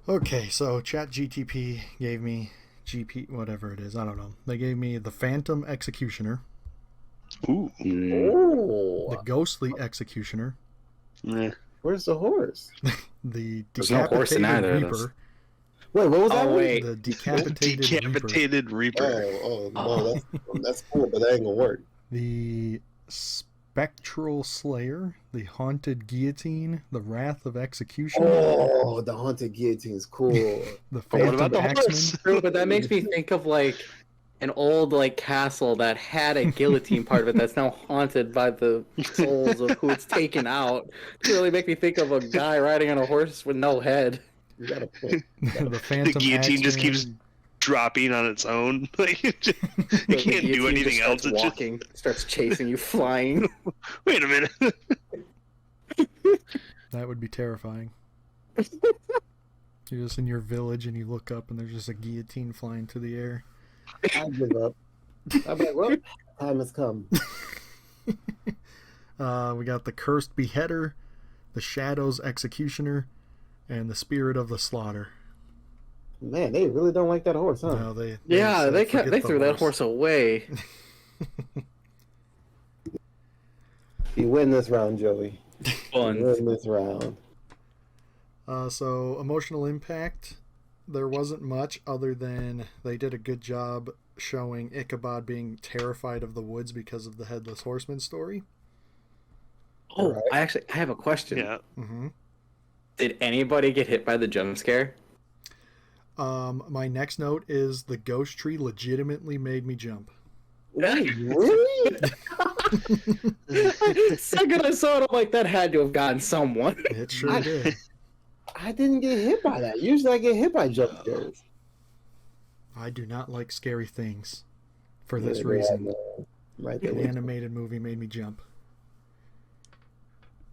Okay, so ChatGTP gave me whatever it is, I don't know. They gave me the Phantom Executioner, Ooh. Oh, the Ghostly Executioner, where's the horse? the There's no horse in Decapitated either of this. Reaper, Wait, what was that? Oh, one? wait. the Decapitated Reaper, No, that's cool, but that ain't gonna work. the Spectral Slayer, the Haunted Guillotine, the Wrath of Execution, Oh, the haunted guillotine's cool. the But what about Phantom the Axeman. horse? True, but that makes me think of like an old like castle that had a guillotine part of it that's now haunted by the souls of who it's taken out. To really make me think of a guy riding on a horse with no head. You got a point. The Phantom The guillotine just Axeman. keeps dropping on its own. Like, you The can't do guillotine anything just else. starts It's just, walking, starts chasing you, flying. wait a minute. That would be terrifying. You're just in your village and you look up and there's just a guillotine flying through the air. I give up. I'm like, well, time has come. We got the Cursed Beheader, the Shadows Executioner, and the Spirit of the Slaughter. Man, they really don't like that horse, huh? No, they Yeah, they forget they the threw that horse away. You win this round, Joey. Fun. You win this round. So emotional impact, there wasn't much other than they did a good job showing Ichabod being terrified of the woods because of the Headless Horseman story. Oh, Right. I have a question. Yeah. Mm-hmm. Did anybody get hit by the jump scare? My next note is the ghost tree legitimately made me jump. Wait, really? The second I saw it, I'm like, that had to have gotten someone. It sure did. I didn't get hit by that. Usually I get hit by jump scares. I do not like scary things for this Yeah, reason. Right there. An animated movie made me jump.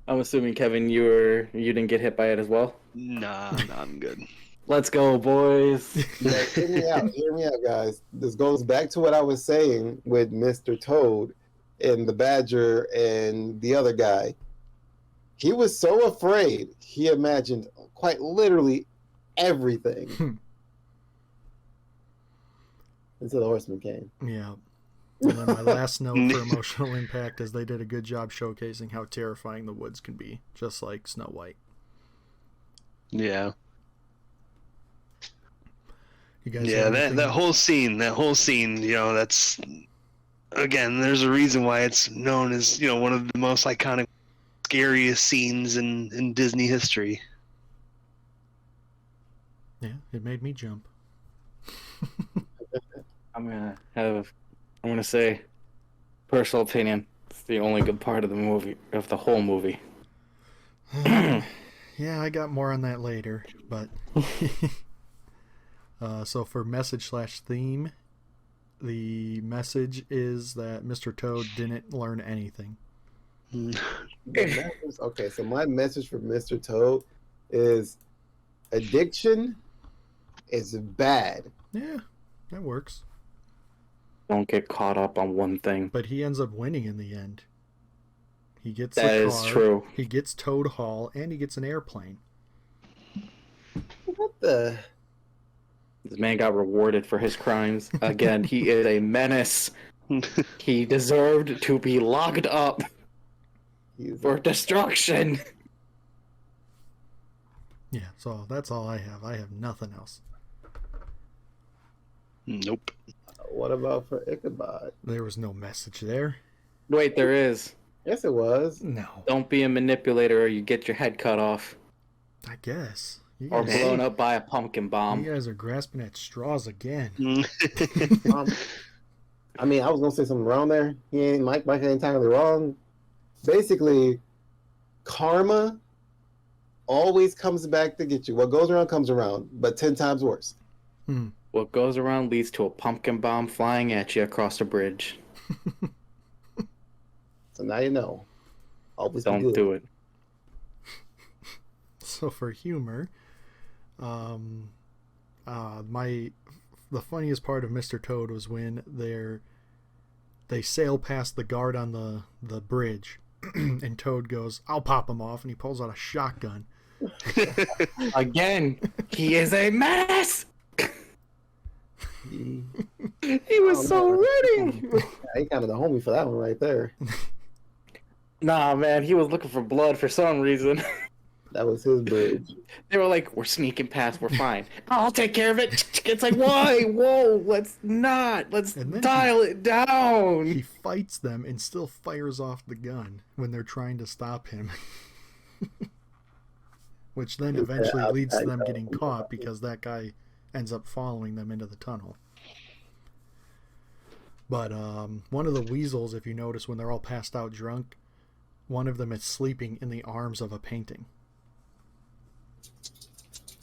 I'm assuming, Kevin, you didn't get hit by it as well? Nah, I'm good. Let's go, boys. Yeah, hear me out. Hear me out, guys. This goes back to what I was saying with Mr. Toad and the Badger and the other guy. He was so afraid, he imagined quite literally everything until the horseman came. Yeah. And then my last note for emotional impact is they did a good job showcasing how terrifying the woods can be, just like Snow White. Yeah. You guys Yeah, have anything- that whole scene, you know, that's again, there's a reason why it's known as, you know, one of the most iconic, scariest scenes in Disney history. Yeah, it made me jump. I'm gonna say, personal opinion, it's the only good part of the movie, of the whole movie. Yeah, I got more on that later, but so for message/theme, the message is that Mr. Toad didn't learn anything. Okay, so my message for Mr. Toad is addiction is bad. Yeah, that works. Don't get caught up on one thing. But he ends up winning in the end. He gets That the is car, true. He gets Toad Hall, and he gets an airplane. What the? This man got rewarded for his crimes. Again, he is a menace. He deserved to be locked up He's for destruction. Yeah, so that's all I have. I have nothing else. Nope. What about for Ichabod? There was no message there. Wait, there is. Yes, it was. No, Don't be a manipulator or you get your head cut off I guess. You or guys, blown up by a pumpkin you bomb. guys are grasping at straws again. Um, I mean, I was gonna say something wrong there. Mike ain't entirely wrong. Basically, karma always comes back to get you. What goes around comes around, but 10 times worse. What goes around leads to a pumpkin bomb flying at you across the bridge. So now you know. Always be Don't good. do it. So for humor, the funniest part of Mr. Toad was when they sail past the guard on the bridge, and Toad goes, "I'll pop him off," and he pulls out a shotgun. Again, he is a menace. He, He was so ready. he kind of the homie for that one right there. Nah, man, he was looking for blood for some reason. That was his bridge. They were like, "We're sneaking past. We're fine. I'll take care of it." It's like, why? Whoa, let's not. Let's And then dial it down. He fights them and still fires off the gun when they're trying to stop him. Which then eventually leads to them getting caught because that guy ends up following them into the tunnel. But one of the weasels, if you notice, when they're all passed out drunk, one of them is sleeping in the arms of a painting.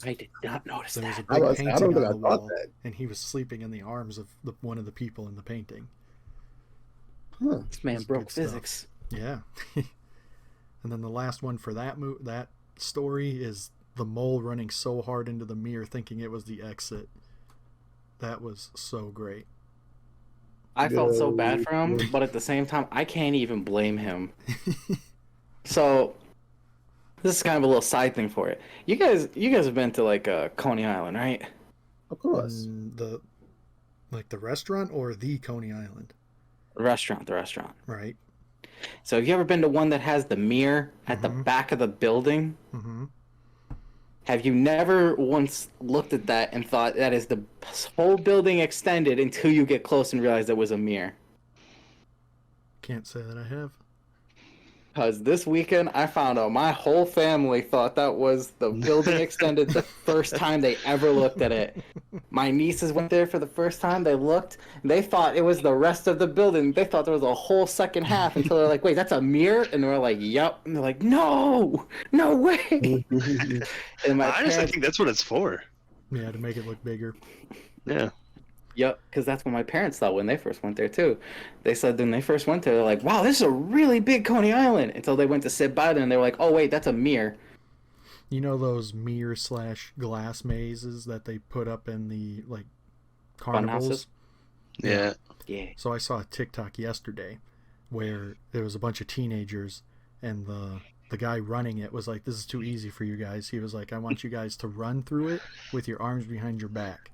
I did not notice There was a that. big I painting don't on think I the thought wall, that. and he was sleeping in the arms of one of the people in the painting. Huh. This man That's broke good stuff. physics. Yeah. And then the last one for that story is the mole running so hard into the mirror thinking it was the exit. That was so great. I felt so bad for him, but at the same time, I can't even blame him. So, this is kind of a little side thing for it. You guys have been to like Coney Island, right? Of course. The restaurant or the Coney Island, The restaurant. right? So, have you ever been to one that has the mirror at the back of the building? Mm-hmm. Have you never once looked at that and thought that is the whole building extended until you get close and realize it was a mirror? Can't say that I have. Because this weekend I found out my whole family thought that was the building extended the first time they ever looked at it. My nieces went there for the first time. They looked. They thought it was the rest of the building. They thought there was a whole second half until they're like, "Wait, that's a mirror?" And we're like, "Yep." And they're like, "No, no way." And my Honestly, I parents, think that's what it's for. Yeah, to make it look bigger. Yeah. yep, because that's what my parents thought when they first went there too. They said when they first went there, they're like, "Wow, this is a really big Coney Island." Until they went to sit by there and they were like, "Oh wait, that's a mirror." You know those mirror / glass mazes that they put up in the carnivals? houses? Yeah. Yeah. So I saw a TikTok yesterday where there was a bunch of teenagers and the guy running it was like, "This is too easy for you guys." He was like, "I want you guys to run through it with your arms behind your back."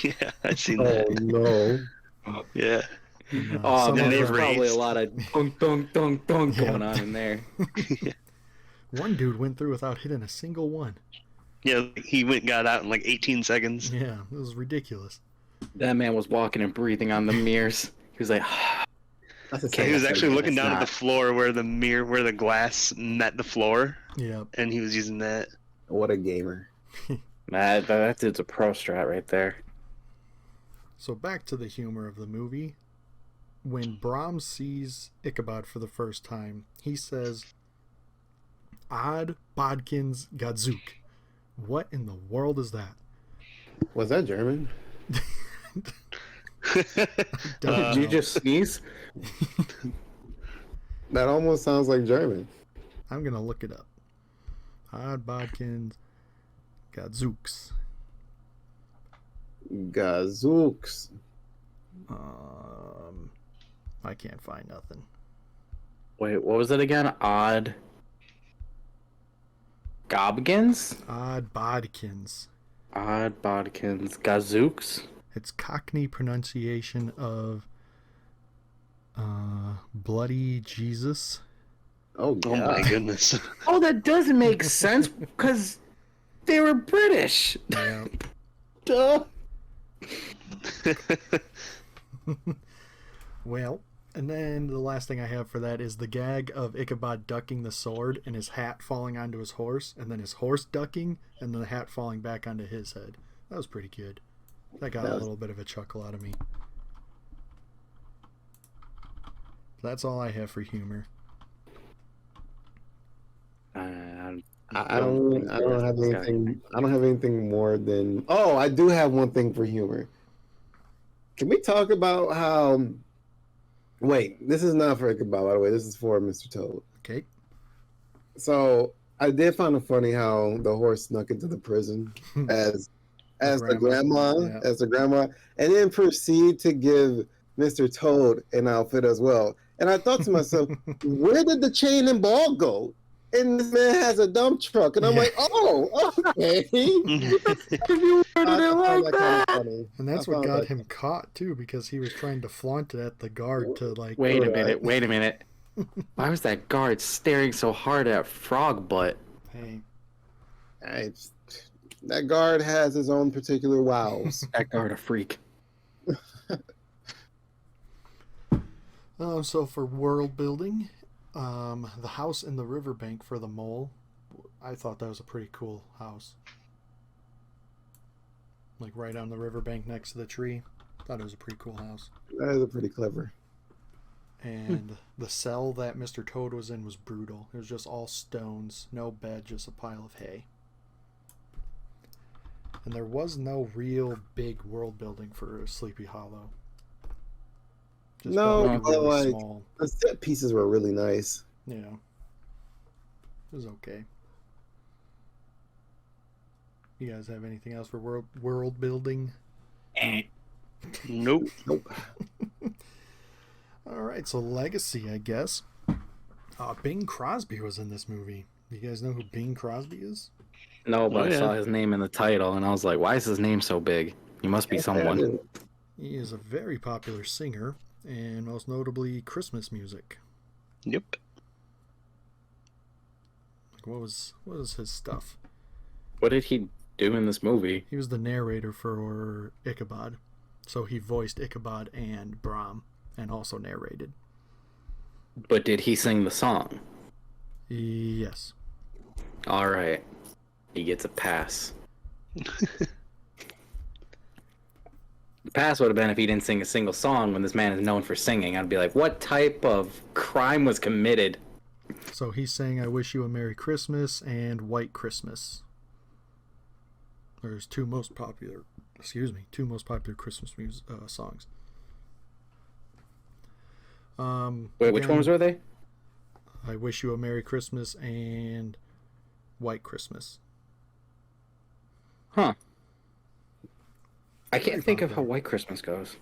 Yeah, I've seen Oh that. no. Yeah. And, Oh some man, of there's them- probably a raised. lot of dunk dunk dunk dunk Yeah. going on in there. One dude went through without hitting a single one. Yeah, he went and got out in like 18 seconds. Yeah, it was ridiculous. That man was walking and breathing on the mirrors. He was like, That's a Okay, he was actually looking down at the not. floor where the glass met the floor, Yeah. and he was using that. What a gamer. "Man, that dude's a pro strat right there." So back to the humor of the movie. When Brahms sees Ichabod for the first time, he says, "Odd Bodkins Gadzook." What in the world is that? Was that German? Don't Did you know. just sneeze? That almost sounds like German. I'm gonna look it up. Odd Bodkins Gadzooks. Gazooks. I can't find nothing. Wait, what was it again? Odd Gobkins? Odd Bodkins. Odd Bodkins. Gazooks? It's Cockney pronunciation of Bloody Jesus. Oh, Oh my yeah. goodness. Oh, that doesn't make sense because They were British. Yeah. Duh. Well, and then the last thing I have for that is the gag of Ichabod ducking the sword and his hat falling onto his horse, and then his horse ducking, and then the hat falling back onto his head. That was pretty good. That got a little bit of a chuckle out of me. That's all I have for humor. I don't have anything. I don't have anything more than. Oh, I do have one thing for humor. Can we talk about how? Wait, this is not for Ichabod, by the way. This is for Mr. Toad. Okay. So I did find it funny how the horse snuck into the prison as the grandma, and then proceed to give Mr. Toad an outfit as well. And I thought to myself, where did the chain and ball go? And this man has a dump truck, and I'm like, oh, okay. You worded it like that. And that's what got him caught too, because he was trying to flaunt it at the guard to like. Wait a minute. Why was that guard staring so hard at Frog Butt? Hey. That guard has his own particular wows. That guard a freak. So for world building, the house in the riverbank for the mole, I thought that was a pretty cool house. Like right on the riverbank next to the tree. Thought it was a pretty cool house. That is pretty clever. And the cell that Mr. Toad was in was brutal. It was just all stones, no bed, just a pile of hay. And there was no real big world building for Sleepy Hollow. Just no, but really like small. the set pieces were really nice. Yeah. It was okay. You guys have anything else for world building? Nope. All right, so Legacy, I guess. Bing Crosby was in this movie. You guys know who Bing Crosby is? No, but I saw his name in the title, and I was like, why is his name so big? He must be someone. He is a very popular singer, and most notably Christmas music. Yep. Like what was his stuff? What did he do in this movie? He was the narrator for Ichabod. So he voiced Ichabod and Brom, and also narrated. But did he sing the song? Yes. All right. He gets a pass. The pass would have been if he didn't sing a single song when this man is known for singing. I'd be like, what type of crime was committed? So he sang I Wish You a Merry Christmas and White Christmas. There's two most popular Christmas songs. Wait, which ones were they? I Wish You a Merry Christmas and White Christmas. Huh. I can't think of how White Christmas goes.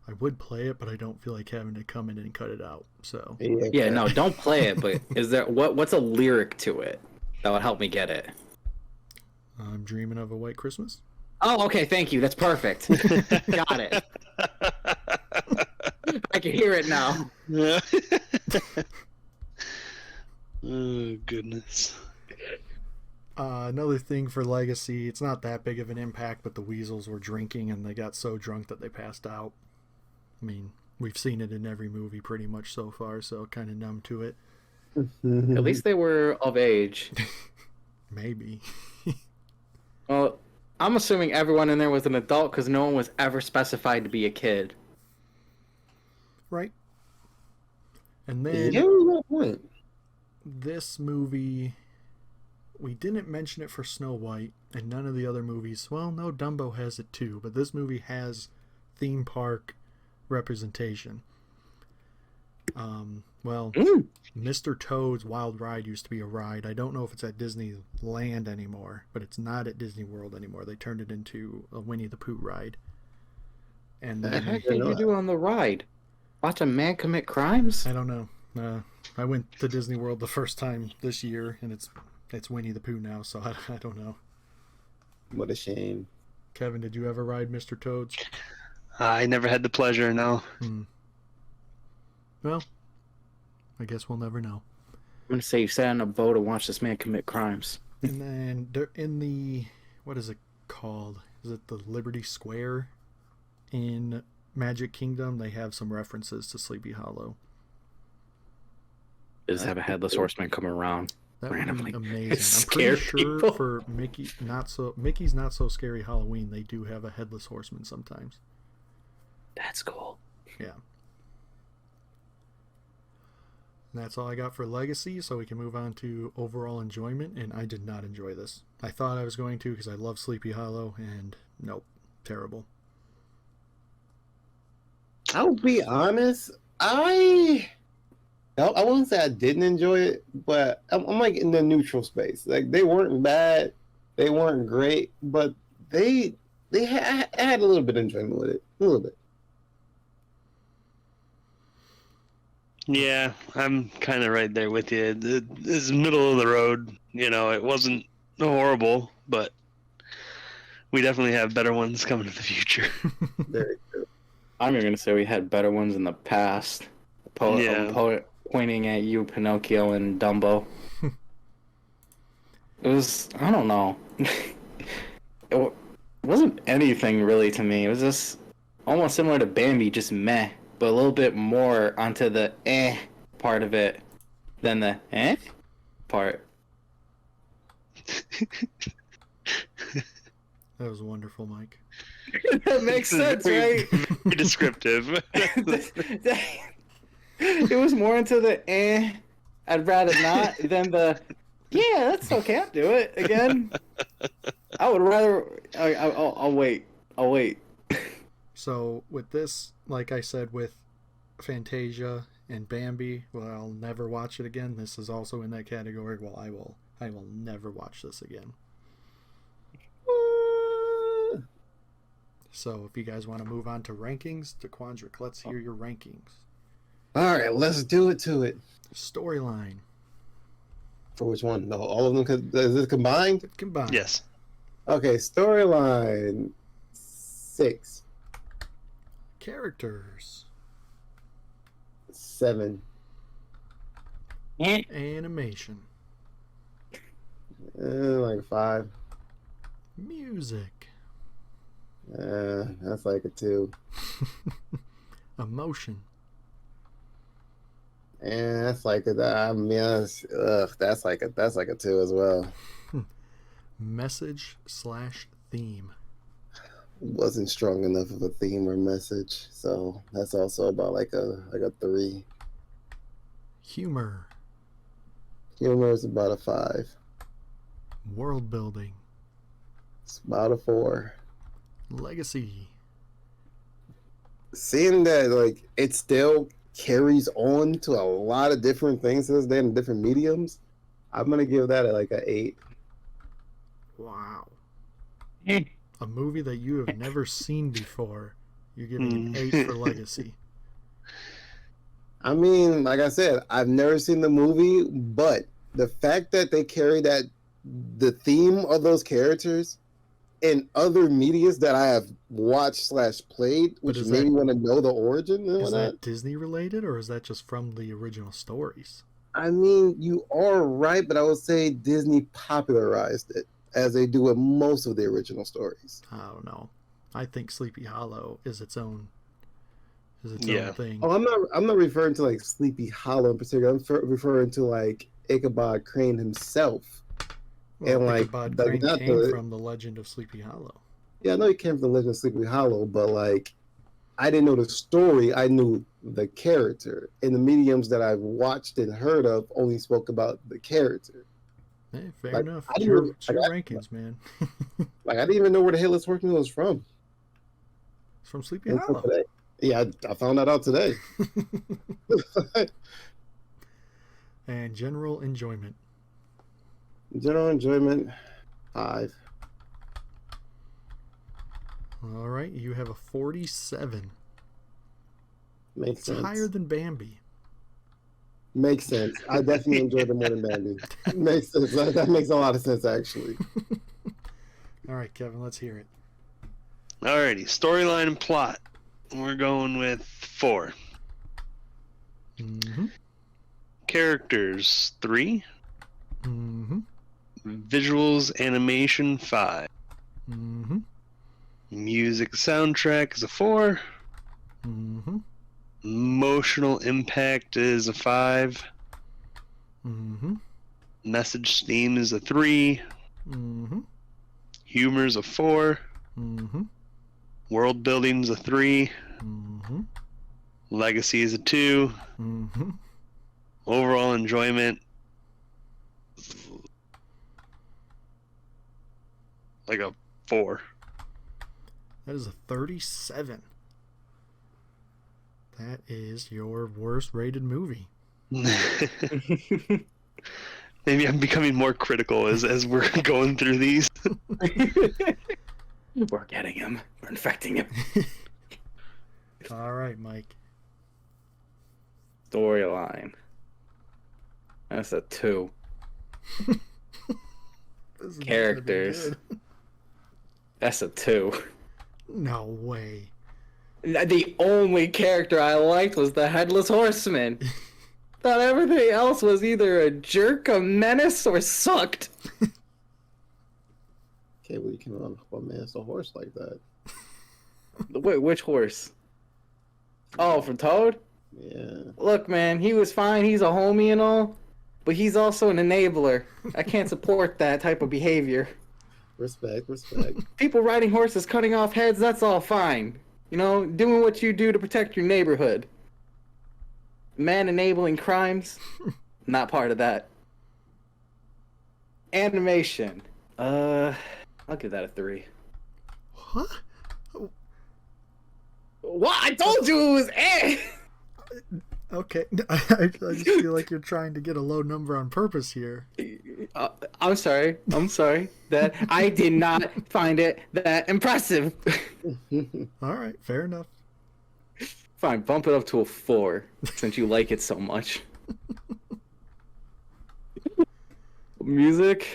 I would play it, but I don't feel like having to come in and cut it out. So yeah, no, don't play it. But is there what's a lyric to it that would help me get it? I'm dreaming of a white Christmas. Oh, okay, thank you. That's perfect. Got it. I can hear it now. Oh goodness. Another thing for Legacy, it's not that big of an impact, but the Weasels were drinking and they got so drunk that they passed out. I mean, we've seen it in every movie pretty much so far, so kind of numb to it. At least they were of age. Maybe. Well, I'm assuming everyone in there was an adult because no one was ever specified to be a kid. Right. And then this movie, we didn't mention it for Snow White, and none of the other movies. Well, no, Dumbo has it too, but this movie has theme park representation. Mr. Toad's Wild Ride used to be a ride. I don't know if it's at Disneyland anymore, but it's not at Disney World anymore. They turned it into a Winnie the Pooh ride. And What the heck did you do on the ride? Watch a man commit crimes? I don't know. I went to Disney World the first time this year, and it's Winnie the Pooh now, so I don't know. What a shame. Kevin, did you ever ride Mr. Toad's? I never had the pleasure, no. Well, I guess we'll never know. gonna say you sat on a boat and watched this man commit crimes. And then they're in the, what is it called? Is it the Liberty Square in Magic Kingdom? They have some references to Sleepy Hollow. Just have a headless horseman come around That would randomly. be amazing. I'm Scare pretty sure people. for Mickey's Not So Scary Halloween, they do have a headless horseman sometimes. That's cool. Yeah. And that's all I got for Legacy, so we can move on to overall enjoyment, and I did not enjoy this. I thought I was going to because I love Sleepy Hollow, and nope, terrible. I'll be honest. I wouldn't say I didn't enjoy it, but I'm like in the neutral space. Like they weren't bad, they weren't great, but I had a little bit of enjoyment with it, a little bit. Yeah, I'm kind of right there with you. It's middle of the road. You know, it wasn't horrible, but we definitely have better ones coming in the future. Very true. I'm even gonna say we had better ones in the past. Pointing at you, Pinocchio, and Dumbo. It was, I don't know. It wasn't anything really to me. It was just almost similar to Bambi, just meh, but a little bit more onto the part of it than the part. That was wonderful, Mike. That makes sense, right? Very descriptive. It was more into the I'd rather not than the yeah, that's okay, I'll do it again. I would rather I'll wait. So with this, like I said, with Fantasia and Bambi, well, I'll never watch it again. This is also in that category. Well, I will never watch this again. So if you guys want to move on to rankings, to Quandrick, let's hear your rankings. All right, let's do it to it. Storyline. For which one? No, all of them. Is it combined? Combined. Yes. Okay, storyline 6, Characters. 7, Animation. like 5. Music. That's like a 2. Emotion. And that's like that's like a 2 as well. Message/theme. Wasn't strong enough of a theme or message, so that's also about like a 3. Humor. Humor is about a 5. World building. It's about a 4. Legacy. Seeing that like it still carries on to a lot of different things to this day in different mediums, I'm gonna give that like a 8. Wow. A movie that you have never seen before. You're giving an 8 for Legacy. I mean, like I said, I've never seen the movie, but the fact that they carry the theme of those characters in other medias that I have watched/played, which made me want to know the origin. Is that Disney related, or is that just from the original stories? I mean, you are right, but I would say Disney popularized it as they do with most of the original stories. I don't know. I think Sleepy Hollow is its own own thing. Oh, I'm not referring to like Sleepy Hollow in particular. I'm referring to like Ichabod Crane himself. Well, and like Ichabod Crane came from the Legend of Sleepy Hollow. Yeah, I know he came from the Legend of Sleepy Hollow, but like I didn't know the story. I knew the character. And the mediums that I've watched and heard of only spoke about the character. Hey, fair like, enough. It's your rankings, man. Like I didn't even know where the Headless Horseman was from. It's from Sleepy Hollow. Today. Yeah, I found that out today. And general enjoyment. General enjoyment, 5. All right, you have a 47. Makes sense. Higher than Bambi. Makes sense. I definitely enjoyed it more than Bambi. Makes sense. That makes a lot of sense, actually. All right, Kevin, let's hear it. Alrighty, storyline and plot. We're going with 4. Mm-hmm. Characters 3. Mm-hmm. Visuals animation 5. Mm-hmm. Music soundtrack is a 4. Mm-hmm. Emotional impact is a 5. Mm-hmm. Message theme is a 3. Mm-hmm. Humor is a 4. Mm-hmm. World building is a 3. Mm-hmm. Legacy is a 2. Mm-hmm. Overall enjoyment, like a 4. That is a 37. That is your worst rated movie. Maybe I'm becoming more critical as we're going through these. We're getting him. We're infecting him. All right, Mike. Storyline. That's a 2. This is not gonna be Characters. good. That's a 2. No way. The only character I liked was the Headless Horseman. Thought everything else was either a jerk, a menace, or sucked. Okay, well, you can run a man, it's a horse like that. Wait, which horse? Oh, from Toad? Yeah. Look, man, he was fine. He's a homie and all, but he's also an enabler. I can't support that type of behavior. Respect, respect. People riding horses, cutting off heads, that's all fine. You know, doing what you do to protect your neighborhood. Man enabling crimes, not part of that. Animation. I'll give that a 3. What? What? I told you it was eh! Okay. I just feel like you're trying to get a low number on purpose here. I'm sorry. That I did not find it that impressive. All right, fair enough. Fine, bump it up to a 4 since you like it so much. Music.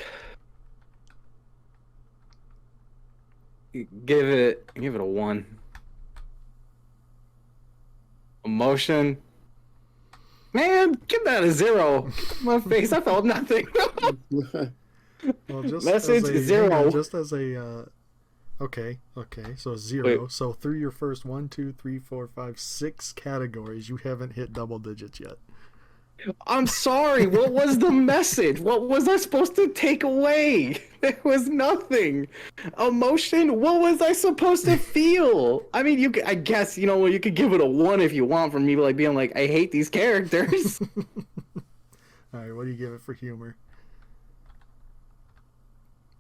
Give it a 1. Emotion. Man, give that a 0. My face, I felt nothing. Well, just Message as a, 0. hang on, just as a okay, so 0. Wait. So through your first 1, 2, 3, 4, 5, 6 categories, you haven't hit double digits yet. I'm sorry. What was the message? What was I supposed to take away? There was nothing. Emotion. What was I supposed to feel? I mean, I guess you could give it a 1 if you want, for me, like being like, I hate these characters. All right, what do you give it for humor?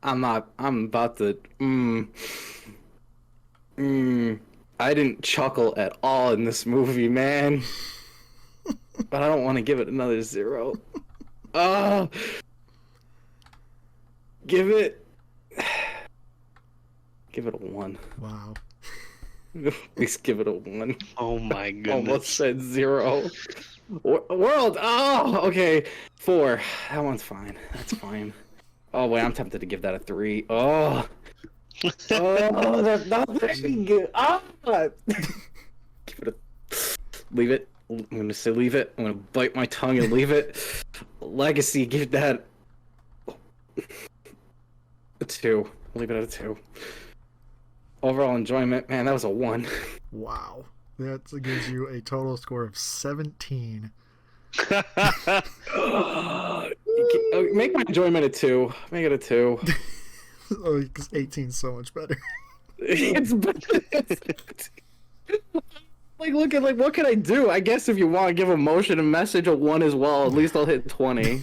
I'm about to. I didn't chuckle at all in this movie, man. But I don't want to give it another 0. Give it a 1. Wow. At least give it a 1. Oh my Almost goodness. said 0. World. Oh, okay. 4. That one's fine. That's fine. Oh wait, I'm tempted to give that a 3. Oh, that's nothing. Give it a. Leave it. I'm gonna say leave it. I'm gonna bite my tongue and leave it. Legacy, give that a 2. Leave it at a 2. Overall enjoyment, man, that was a 1. Wow. That gives you a total score of 17. Make my enjoyment a 2. Make it a 2. Oh, because 18's so much better. It's like, look at, like, what can I do? I guess if you want to give emotion and message a 1 as well, at least I'll hit 20.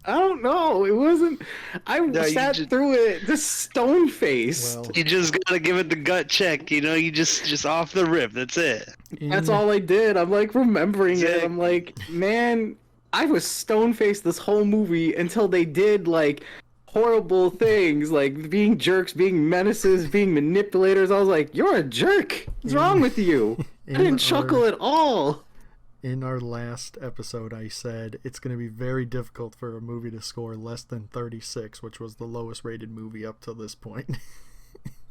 I don't know. It wasn't. Sat through it just stone faced. Well, You just gotta give it the gut check, you just off the rip, that's it. That's all I did. I'm like remembering it. Exactly. I'm like, man, I was stone faced this whole movie until they did like horrible things, like being jerks, being menaces, being manipulators. I was like, you're a jerk. What's wrong with you? I didn't chuckle at all. In our last episode, I said it's going to be very difficult for a movie to score less than 36, which was the lowest rated movie up to this point.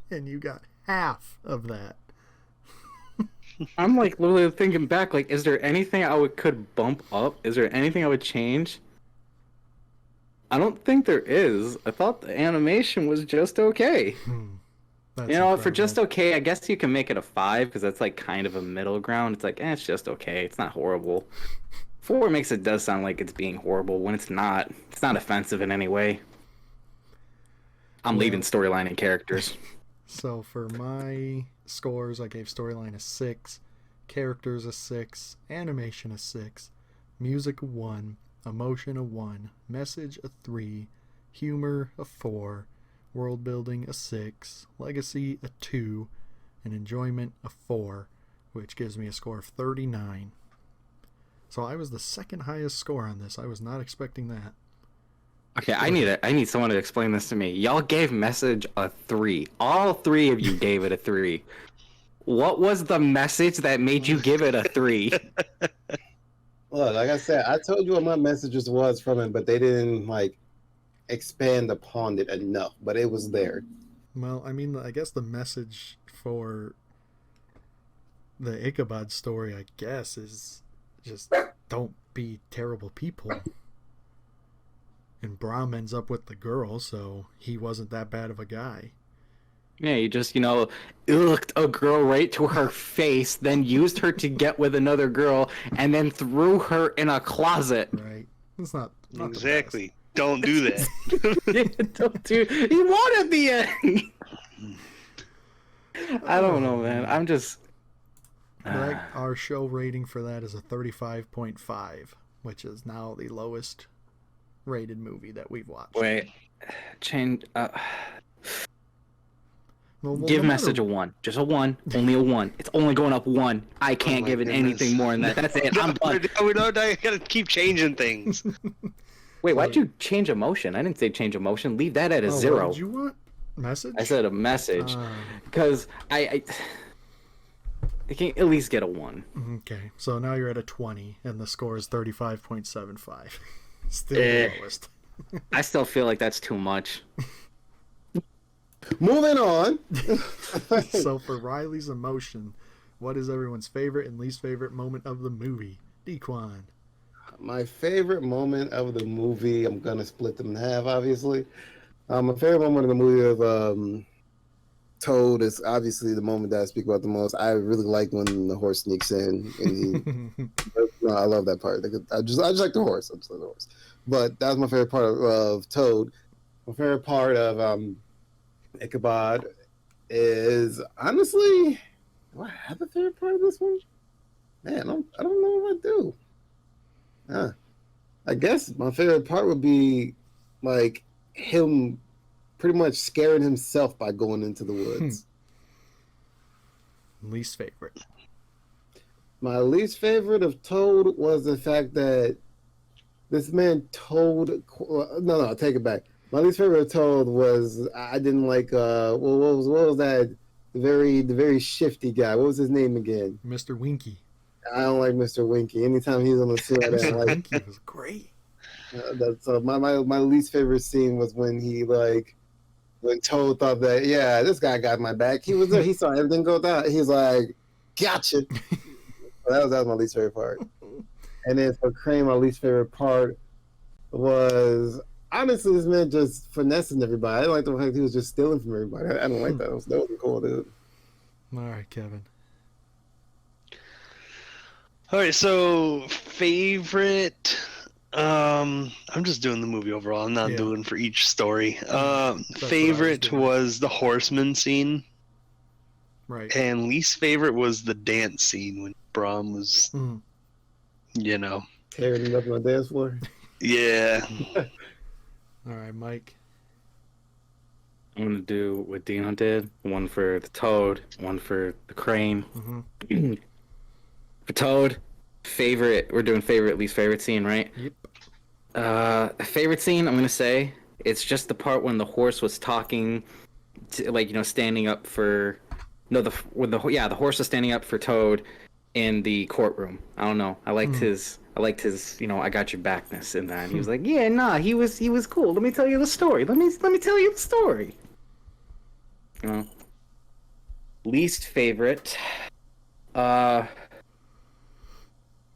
And you got half of that. I'm like literally thinking back, like, is there anything could bump up? Is there anything I would change? I don't think there is. I thought the animation was just okay. That's You know, for incredible. just okay, I guess you can make it a 5 because that's like kind of a middle ground. It's like, it's just okay. It's not horrible. 4 makes it does sound like it's being horrible when it's not. It's not offensive in any way. I'm leaving storyline and characters. So for my scores, I gave storyline a 6, characters a 6, animation a 6, music a 1, emotion a 1, message a 3, humor a 4, world building a 6, legacy a 2, and enjoyment a 4, which gives me a score of 39. So I was the second highest score on this. I was not expecting that. Okay, I need someone to explain this to me. Y'all gave message a 3. All 3 of you gave it a 3. What was the message that made you give it a 3? Look, like I said, I told you what my messages was from it, but they didn't like expand upon it enough. But it was there. Well, I mean, I guess the message for the Ichabod story, I guess, is just don't be terrible people. And Brahm ends up with the girl, so he wasn't that bad of a guy. Yeah, you just, looked a girl right to her face, then used her to get with another girl, and then threw her in a closet. Right? It's not Exactly. Don't do that. Don't do. He won at the end. I don't know, man. I'm just. Our show rating for that is a 35.5, which is now the lowest rated movie that we've watched. Wait, change. Well, Give message a 1. Just a 1. Only a 1. It's only going up 1. I can't give it anything more than that. That's it. I'm done. We don't. I gotta keep changing things. Wait, why'd you change emotion? I didn't say change emotion. Leave that at a 0. What did you want? Message? I said a message. Because I can at least get a 1. Okay, so now you're at a 20, and the score is 35.75. Still the lowest. I still feel like that's too much. Moving on. So for Riley's emotion, what is everyone's favorite and least favorite moment of the movie? Dequan. My favorite moment of the movie, I'm gonna split them in half, obviously. My favorite moment of the movie of Toad is obviously the moment that I speak about the most. I really like when the horse sneaks in, and no, I love that part. I just like the horse. I just like the horse. But that was my favorite part of Toad. My favorite part of Ichabod is honestly, do I have a favorite part of this one? Man, I don't know if I do. I guess my favorite part would be like him pretty much scaring himself by going into the woods. Least favorite. My least favorite of Toad was the fact that this man Toad. No, I take it back. My least favorite of Toad was I didn't like. What was that? The very shifty guy. What was his name again? Mr. Winky. I don't like Mr. Winky. Anytime he's on the scene, I don't like. Winky was great. That's my least favorite scene was when when Toad thought that this guy got my back. He was there. He saw everything go down. He's like, gotcha. that was my least favorite part. And then for Crane, my least favorite part was honestly this man just finessing everybody. I didn't like the fact he was just stealing from everybody. I don't like that. That wasn't cool, dude. All right, Kevin. All right, so favorite. I'm just doing the movie overall. I'm not doing for each story. Favorite was the horseman scene. Right. And least favorite was the dance scene when Brahm was, tearing him up on the dance floor. Yeah. All right, Mike. I'm gonna do what Dino did. 1 for the Toad, 1 for the Crane. Mm-hmm. For Toad, favorite. We're doing favorite, least favorite scene, right? Yep. Favorite scene. I'm gonna say it's just the part when the horse was talking, standing up for. No, the horse was standing up for Toad in the courtroom. I don't know. I liked his. I got your backness in that. And he was like, yeah, nah, he was cool. Let me tell you the story. Let me tell you the story. Least favorite.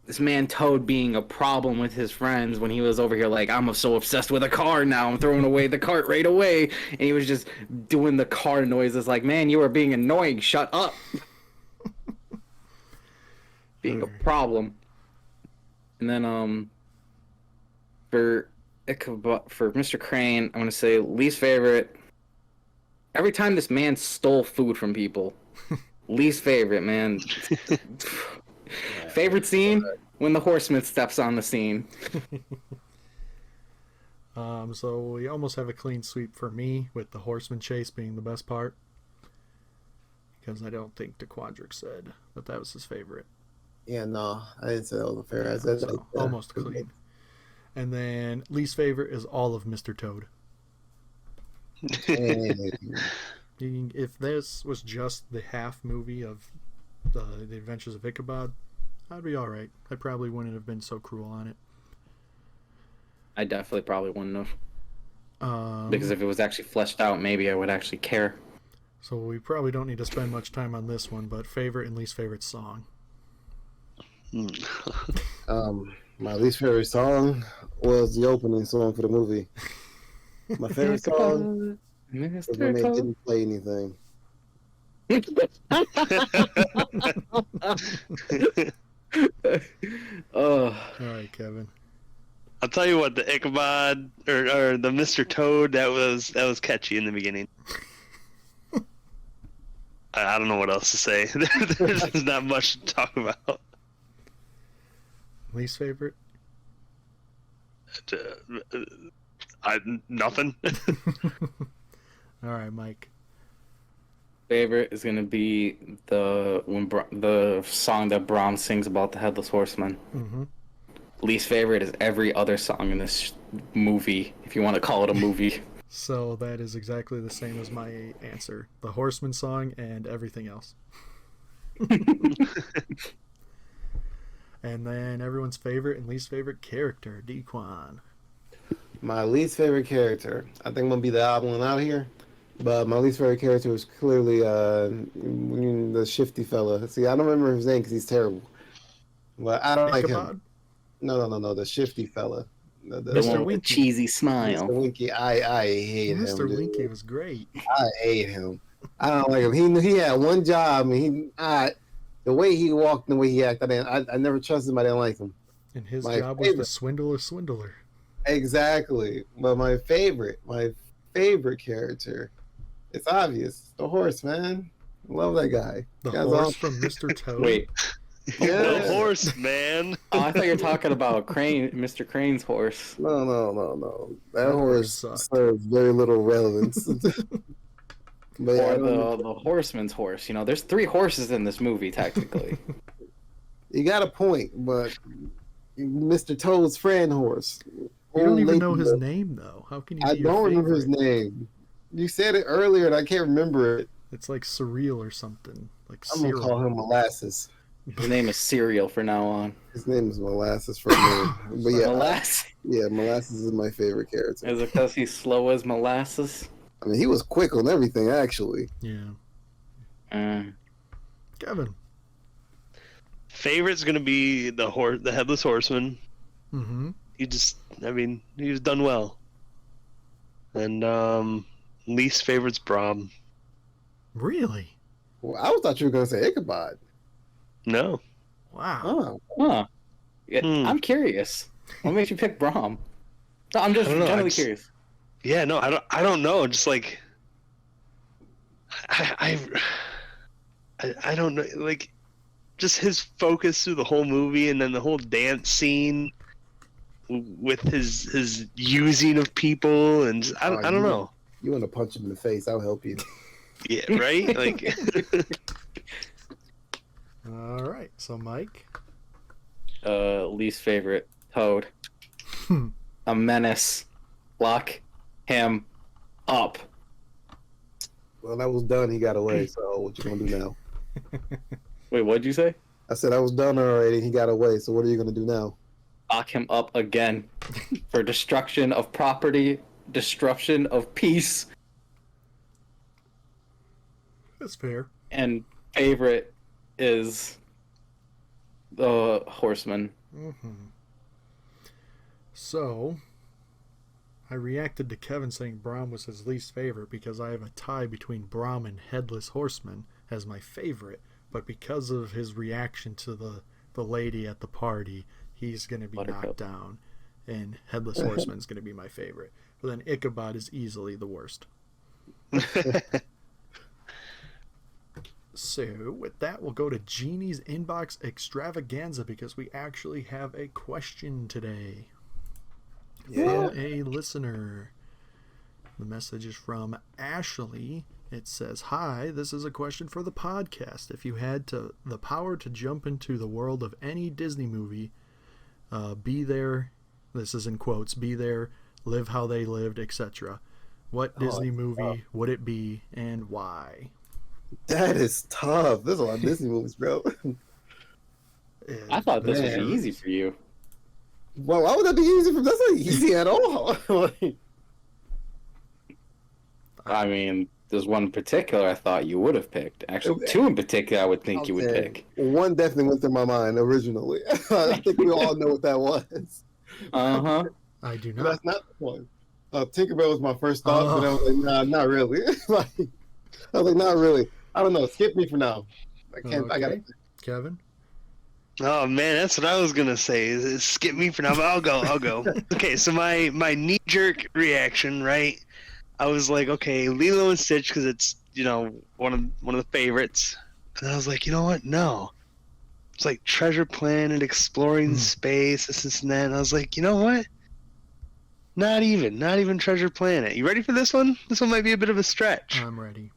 This man Toad being a problem with his friends when he was over here like, I'm so obsessed with a car now, I'm throwing away the cart right away. And he was just doing the car noises like, man, you are being annoying, shut up. Being a problem. And then for Mr. Crane, I'm gonna say least favorite. Every time this man stole food from people. Least favorite, man. Favorite scene? When the horseman steps on the scene. So we almost have a clean sweep for me, with the horseman chase being the best part. Because I don't think DeQuadrick said that that was his favorite. Yeah, no, I didn't say that was a fair. I said So almost clean. And then least favorite is all of Mr. Toad. If this was just the half movie of the Adventures of Ichabod, I'd be alright. I probably wouldn't have been so cruel on it. I definitely probably wouldn't have. Because if it was actually fleshed out, maybe I would actually care. So we probably don't need to spend much time on this one, but favorite and least favorite song. My least favorite song was the opening song for the movie. My favorite song was when they didn't play anything. All right, Kevin. I'll tell you what, the Ichabod or the Mr. Toad, that was catchy in the beginning. I don't know what else to say. There's not much to talk about. Least favorite? Nothing. All right, Mike. Favorite is gonna be the song that Brahms sings about the Headless Horseman. Mm-hmm. Least favorite is every other song in this movie, if you want to call it a movie. So that is exactly the same as my answer. The Horseman song and everything else. And then everyone's favorite and least favorite character, Dequan. My least favorite character, I think I'm gonna be the odd one out here, but my least favorite character was clearly the shifty fella. See, I don't remember his name because he's terrible, but I don't like him. No, the shifty fella. The Mr. one with the Winky. cheesy smile. Mr. Winky, I hate him. Mr. Dude. Winky was great. I hate him. I don't like him. He had one job, and the way he walked, and the way he acted, I never trusted him. I didn't like him. And his My job was favorite. to swindle a swindler. Exactly. But my favorite character, it's obvious. The horse, man. Love that guy. The Guy's horse awesome. from Mr. Toad. Wait. Yeah. The horse, man. Oh, I thought you were talking about Mr. Crane's horse. No. That That horse horse serves very little relevance. But yeah, Or the horseman's horse. You know, there's 3 horses in this movie, technically. you got a point, but Mr. Toad's friend horse. You don't even Old know lady, his name, though. How can you I be your don't remember his favorite? name. You said it earlier, and I can't remember it. It's like surreal or something. Like I'm gonna call Cyril. him Molasses. His name is Cereal from now on. His name is Molasses for me. But yeah, Molasses. Molasses is my favorite character. Is it because he's slow as molasses? I mean, he was quick on everything, actually. Yeah. Kevin. Favorite's gonna be the Headless Horseman. Mm-hmm. He was done well. And least favorite's Brahm. Really? Well, I thought you were gonna say Ichabod. No. Wow. Oh, Huh. Yeah, I'm curious. What made you pick Brahm? No, I'm just I don't know, generally curious. Yeah, no, I don't know. Just like I don't know. Like just his focus through the whole movie, and then the whole dance scene with his using of people, and just, I don't know. you want to punch him in the face? I'll help you. Yeah, right. Like All right. So, Mike. Least favorite Toad. A menace. Lock him up. Well, that was done. He got away. So what you gonna do now? Wait, what'd you say? I said I was done already. He got away. So what are you gonna do now? Lock him up again for destruction of property, destruction of peace, That's fair. and favorite is The Horseman. Mm-hmm. So, I reacted to Kevin saying Braum was his least favorite because I have a tie between Braum and Headless Horseman as my favorite, but because of his reaction to the lady at the party, he's going to be Buttercup. knocked down, and Headless Horseman's going to be my favorite. But then Ichabod is easily the worst. So, with that, we'll go to Genie's Inbox Extravaganza because we actually have a question today from a listener. The message is from Ashley. It says, "Hi, this is a question for the podcast. If you had the power to jump into the world of any Disney movie, be there, this is in quotes, be there, live how they lived, etc. What Disney movie would it be and why?" That is tough. There's a lot of Disney movies, bro. I thought this would Man. be easy for you. Well, why would that be easy? That's not easy at all. I mean, there's one in particular I thought you would have picked. Actually, two in particular I would think you would pick. One definitely went through my mind originally. I think we all know what that was. Uh-huh. I do But not. that's not the one. Tinkerbell was my first thought, but I was like, nah, not really. I was like, not really. I don't know. Skip me for now. I can't. I gotta. Okay. Kevin? Oh man, that's what I was gonna say. Is skip me for now, but I'll go. Okay, so my knee jerk reaction, right? I was like, okay, Lilo and Stitch because it's one of the favorites, and I was like, you know what? No, it's like Treasure Planet, exploring space, this and that. And I was like, you know what? Not even Treasure Planet. You ready for this one? This one might be a bit of a stretch. I'm ready.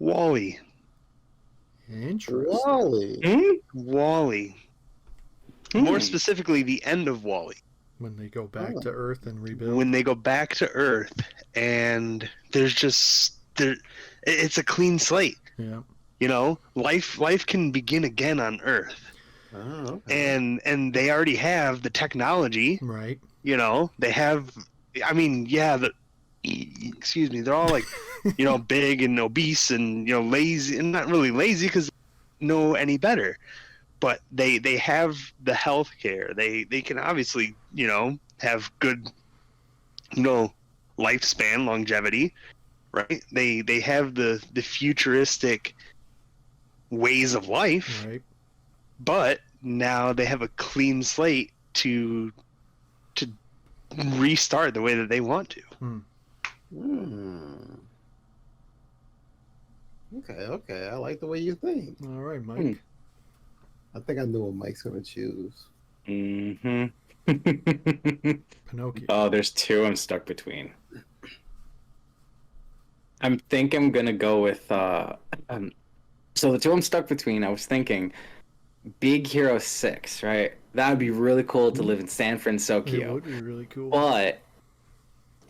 Wall-E. Interesting. Wall-E. More specifically, the end of Wall-E. When they go back to Earth and rebuild. When they go back to Earth, and it's a clean slate. Yeah. Life can begin again on Earth. Oh, okay. And they already have the technology. Right. They have. I mean, yeah. Excuse me. They're all like, big and obese and lazy, and not really lazy because they know any better. But they have the health care. They can obviously have good lifespan, longevity, right? They have the futuristic ways of life, Right. but now they have a clean slate to restart the way that they want to. Okay. I like the way you think. All right, Mike. I think I know what Mike's gonna choose. Mm-hmm. Pinocchio. Oh, there's two I'm stuck between. I'm gonna go with so the two I'm stuck between, I was thinking Big Hero 6, right? That would be really cool to live in San It Francisco. would be really cool. But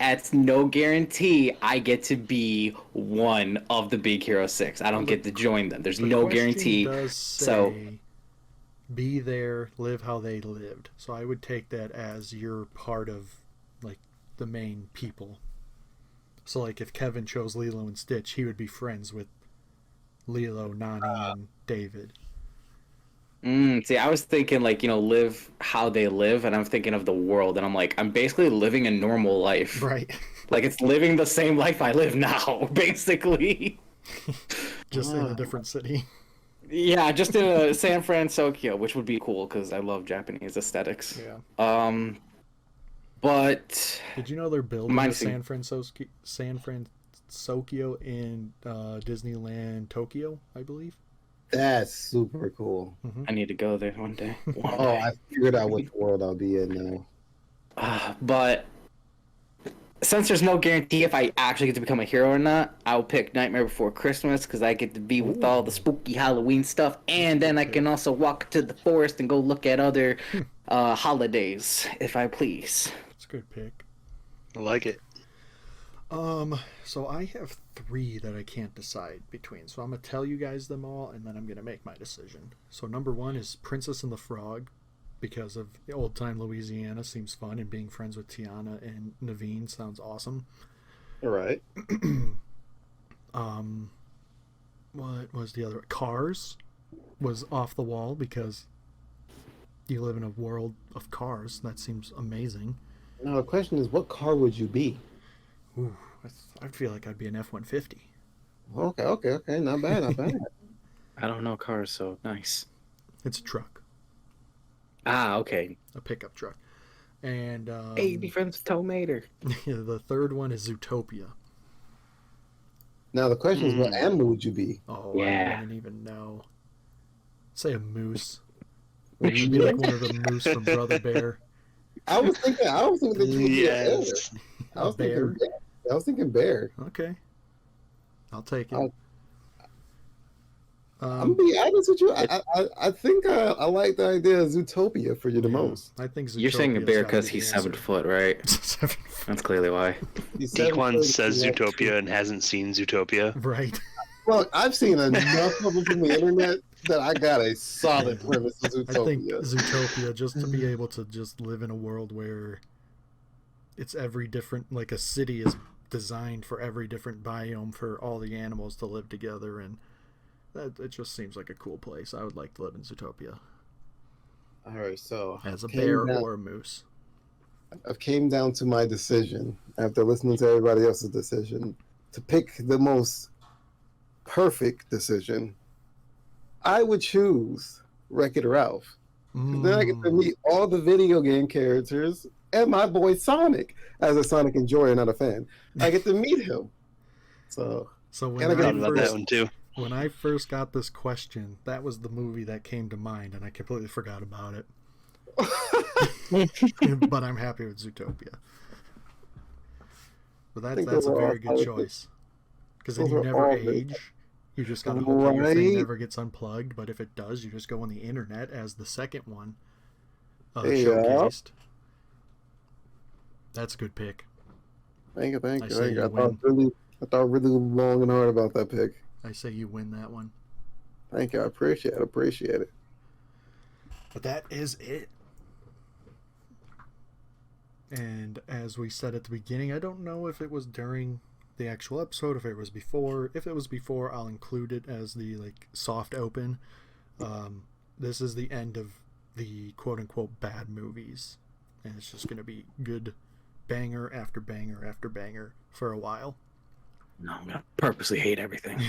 it's no guarantee I get to be one of the Big Hero 6. I don't get to join them. There's The no question guarantee. does say, be there, live how they lived. So I would take that as you're part of like the main people. So like if Kevin chose Lilo and Stitch, he would be friends with Lilo, Nani, and David. See, I was thinking live how they live, and I'm thinking of the world, and I'm like, I'm basically living a normal life. Right. Like it's living the same life I live now, basically. Just in a different city. Yeah, just in a San Francisco, which would be cool because I love Japanese aesthetics. Yeah. But Did you know they're building Mine a seem- San Francisco in Disneyland Tokyo, I believe? That's super cool. I need to go there one day. Oh, I figured out which world I'll be in now. But since there's no guarantee if I actually get to become a hero or not, I'll pick Nightmare Before Christmas because I get to be with all the spooky Halloween stuff, and then I can also walk to the forest and go look at other holidays, if I please. It's a good pick. I like it. So I have 3 that I can't decide between. So I'm gonna tell you guys them all, and then I'm gonna make my decision. So number 1 is Princess and the Frog, because of old time Louisiana seems fun, and being friends with Tiana and Naveen sounds awesome. All right. What was the other? Cars. was off the wall because you live in a world of cars. That seems amazing. Now the question is, what car would you be? Ooh, I feel like I'd be an F-150. Okay. Not bad, not bad. I don't know cars, so nice. It's a truck, Ah, okay. a pickup truck. And Hey, be friends with Tomater. the third one is Zootopia. Now the question is, what animal would you be? Oh, Yeah. I don't even know. Say a moose. Would you be like one of the moose from Brother Bear? I was thinking that you would be a bear. Yes. I was bear? thinking bear. I was thinking bear. Okay, I'll take it. I'm gonna be honest with you. I think I like the idea of Zootopia for you the most. I think You're saying a Zootopia's bear gotta because be the he's answer. 7 foot, right? 7 That's clearly why. Dequan says Zootopia and hasn't seen Zootopia. Right. Look, I've seen enough of them from the internet that I got a solid Yeah. premise of I think Zootopia. Zootopia, just to be able to just live in a world where it's every different, like a city is designed for every different biome for all the animals to live together, and that it just seems like a cool place. I would like to live in Zootopia All right, so as a bear down, or a moose. I've came down to my decision after listening to everybody else's decision to pick the most perfect decision. I would choose Wreck-It Ralph. 'Cause then I get to meet all the video game characters and my boy Sonic. As a Sonic enjoyer, not a fan, I get to meet him. So So And I when got I, Thought about that first, one too. when I first got this question, that was the movie that came to mind, and I completely forgot about it. But I'm happy with Zootopia. But think that's a those are very all good solid choice. Because then those you are never all very- age. You just gotta hope that your thing Right. never gets unplugged. But if it does, you just go on the internet as the second one Yeah. showcased. That's a good pick. Thank you. I say you I win. thought really long and hard about that pick. I say you win that one. Thank you. I appreciate it. But that is it. And as we said at the beginning, I don't know if it was during the actual episode, if it was before. If it was before, I'll include it as the soft open. This is the end of the quote unquote bad movies, and it's just gonna be good banger after banger after banger for a while. No, I'm gonna purposely hate everything.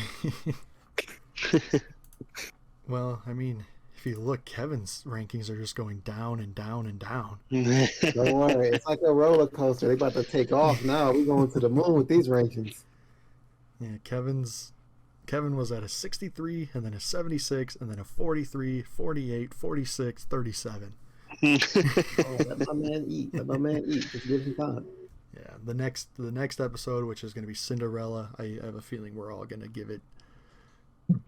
Well, I mean, if you look, Kevin's rankings are just going down and down and down. Don't worry. It's like a roller coaster. They about to take off now. We're going to the moon with these rankings. Yeah, Kevin was at a 63, and then a 76, and then a 43, 48, 46, 37. Oh, let my man eat. Just give him time. Yeah, the next episode, which is going to be Cinderella, I have a feeling we're all going to give it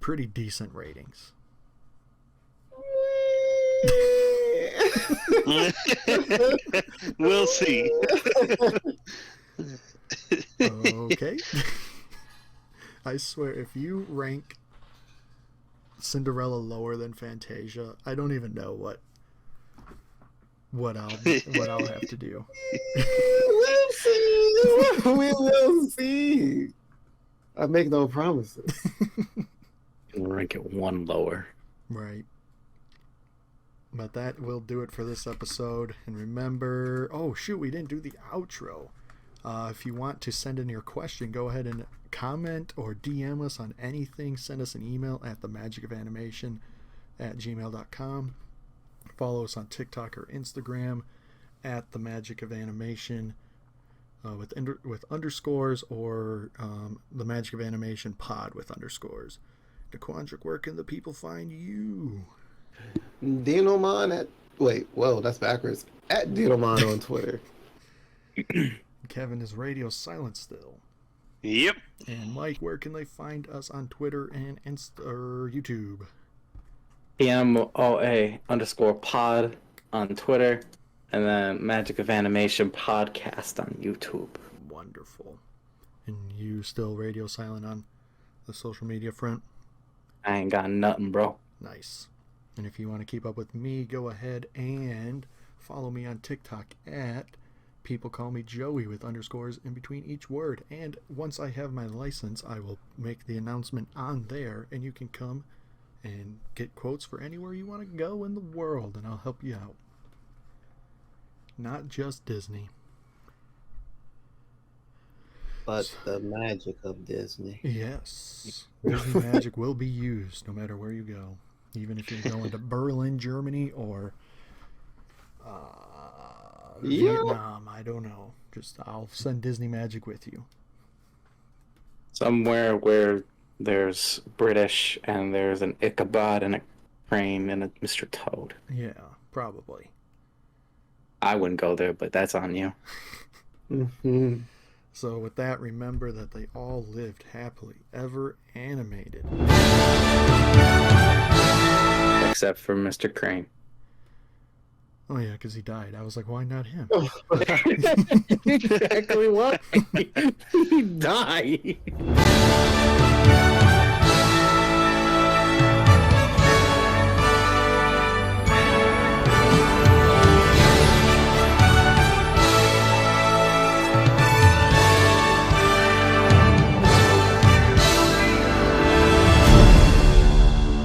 pretty decent ratings. We'll see. Okay. I swear, if you rank Cinderella lower than Fantasia, I don't even know what I'll have to do. We'll see. We will see. I make no promises. We'll rank it one lower. Right. But that will do it for this episode. And remember, oh shoot, we didn't do the outro. If you want to send in your question, go ahead and comment or DM us on anything. Send us an email at themagicofanimation@gmail.com. Follow us on TikTok or Instagram at themagicofanimation with underscores, or the Magic of Animation pod with underscores. DeQuandrick, where can the people find you? Dinomon that's backwards. At Dinomon on Twitter. Kevin is radio silent still. Yep. And Mike, where can they find us on Twitter and YouTube? TMOA_pod on Twitter, and then Magic of Animation podcast on YouTube. Wonderful. And you still radio silent on the social media front? I ain't got nothing, bro. Nice. And if you want to keep up with me, go ahead and follow me on TikTok at People Call Me Joey with underscores in between each word. And once I have my license, I will make the announcement on there, and you can come and get quotes for anywhere you want to go in the world, and I'll help you out. Not just Disney. But the magic of Disney. Yes. Disney magic will be used no matter where you go. Even if you're going to Berlin, Germany, or Vietnam. I don't know. Just I'll send Disney magic with you. Somewhere where there's British and there's an Ichabod and a crane and a Mr. Toad. Yeah, probably. I wouldn't go there, but that's on you. Mhm. So with that, remember that they all lived happily ever animated. Except for Mr. Crane. Oh yeah, because he died. I was like, why not him? Exactly why. He died.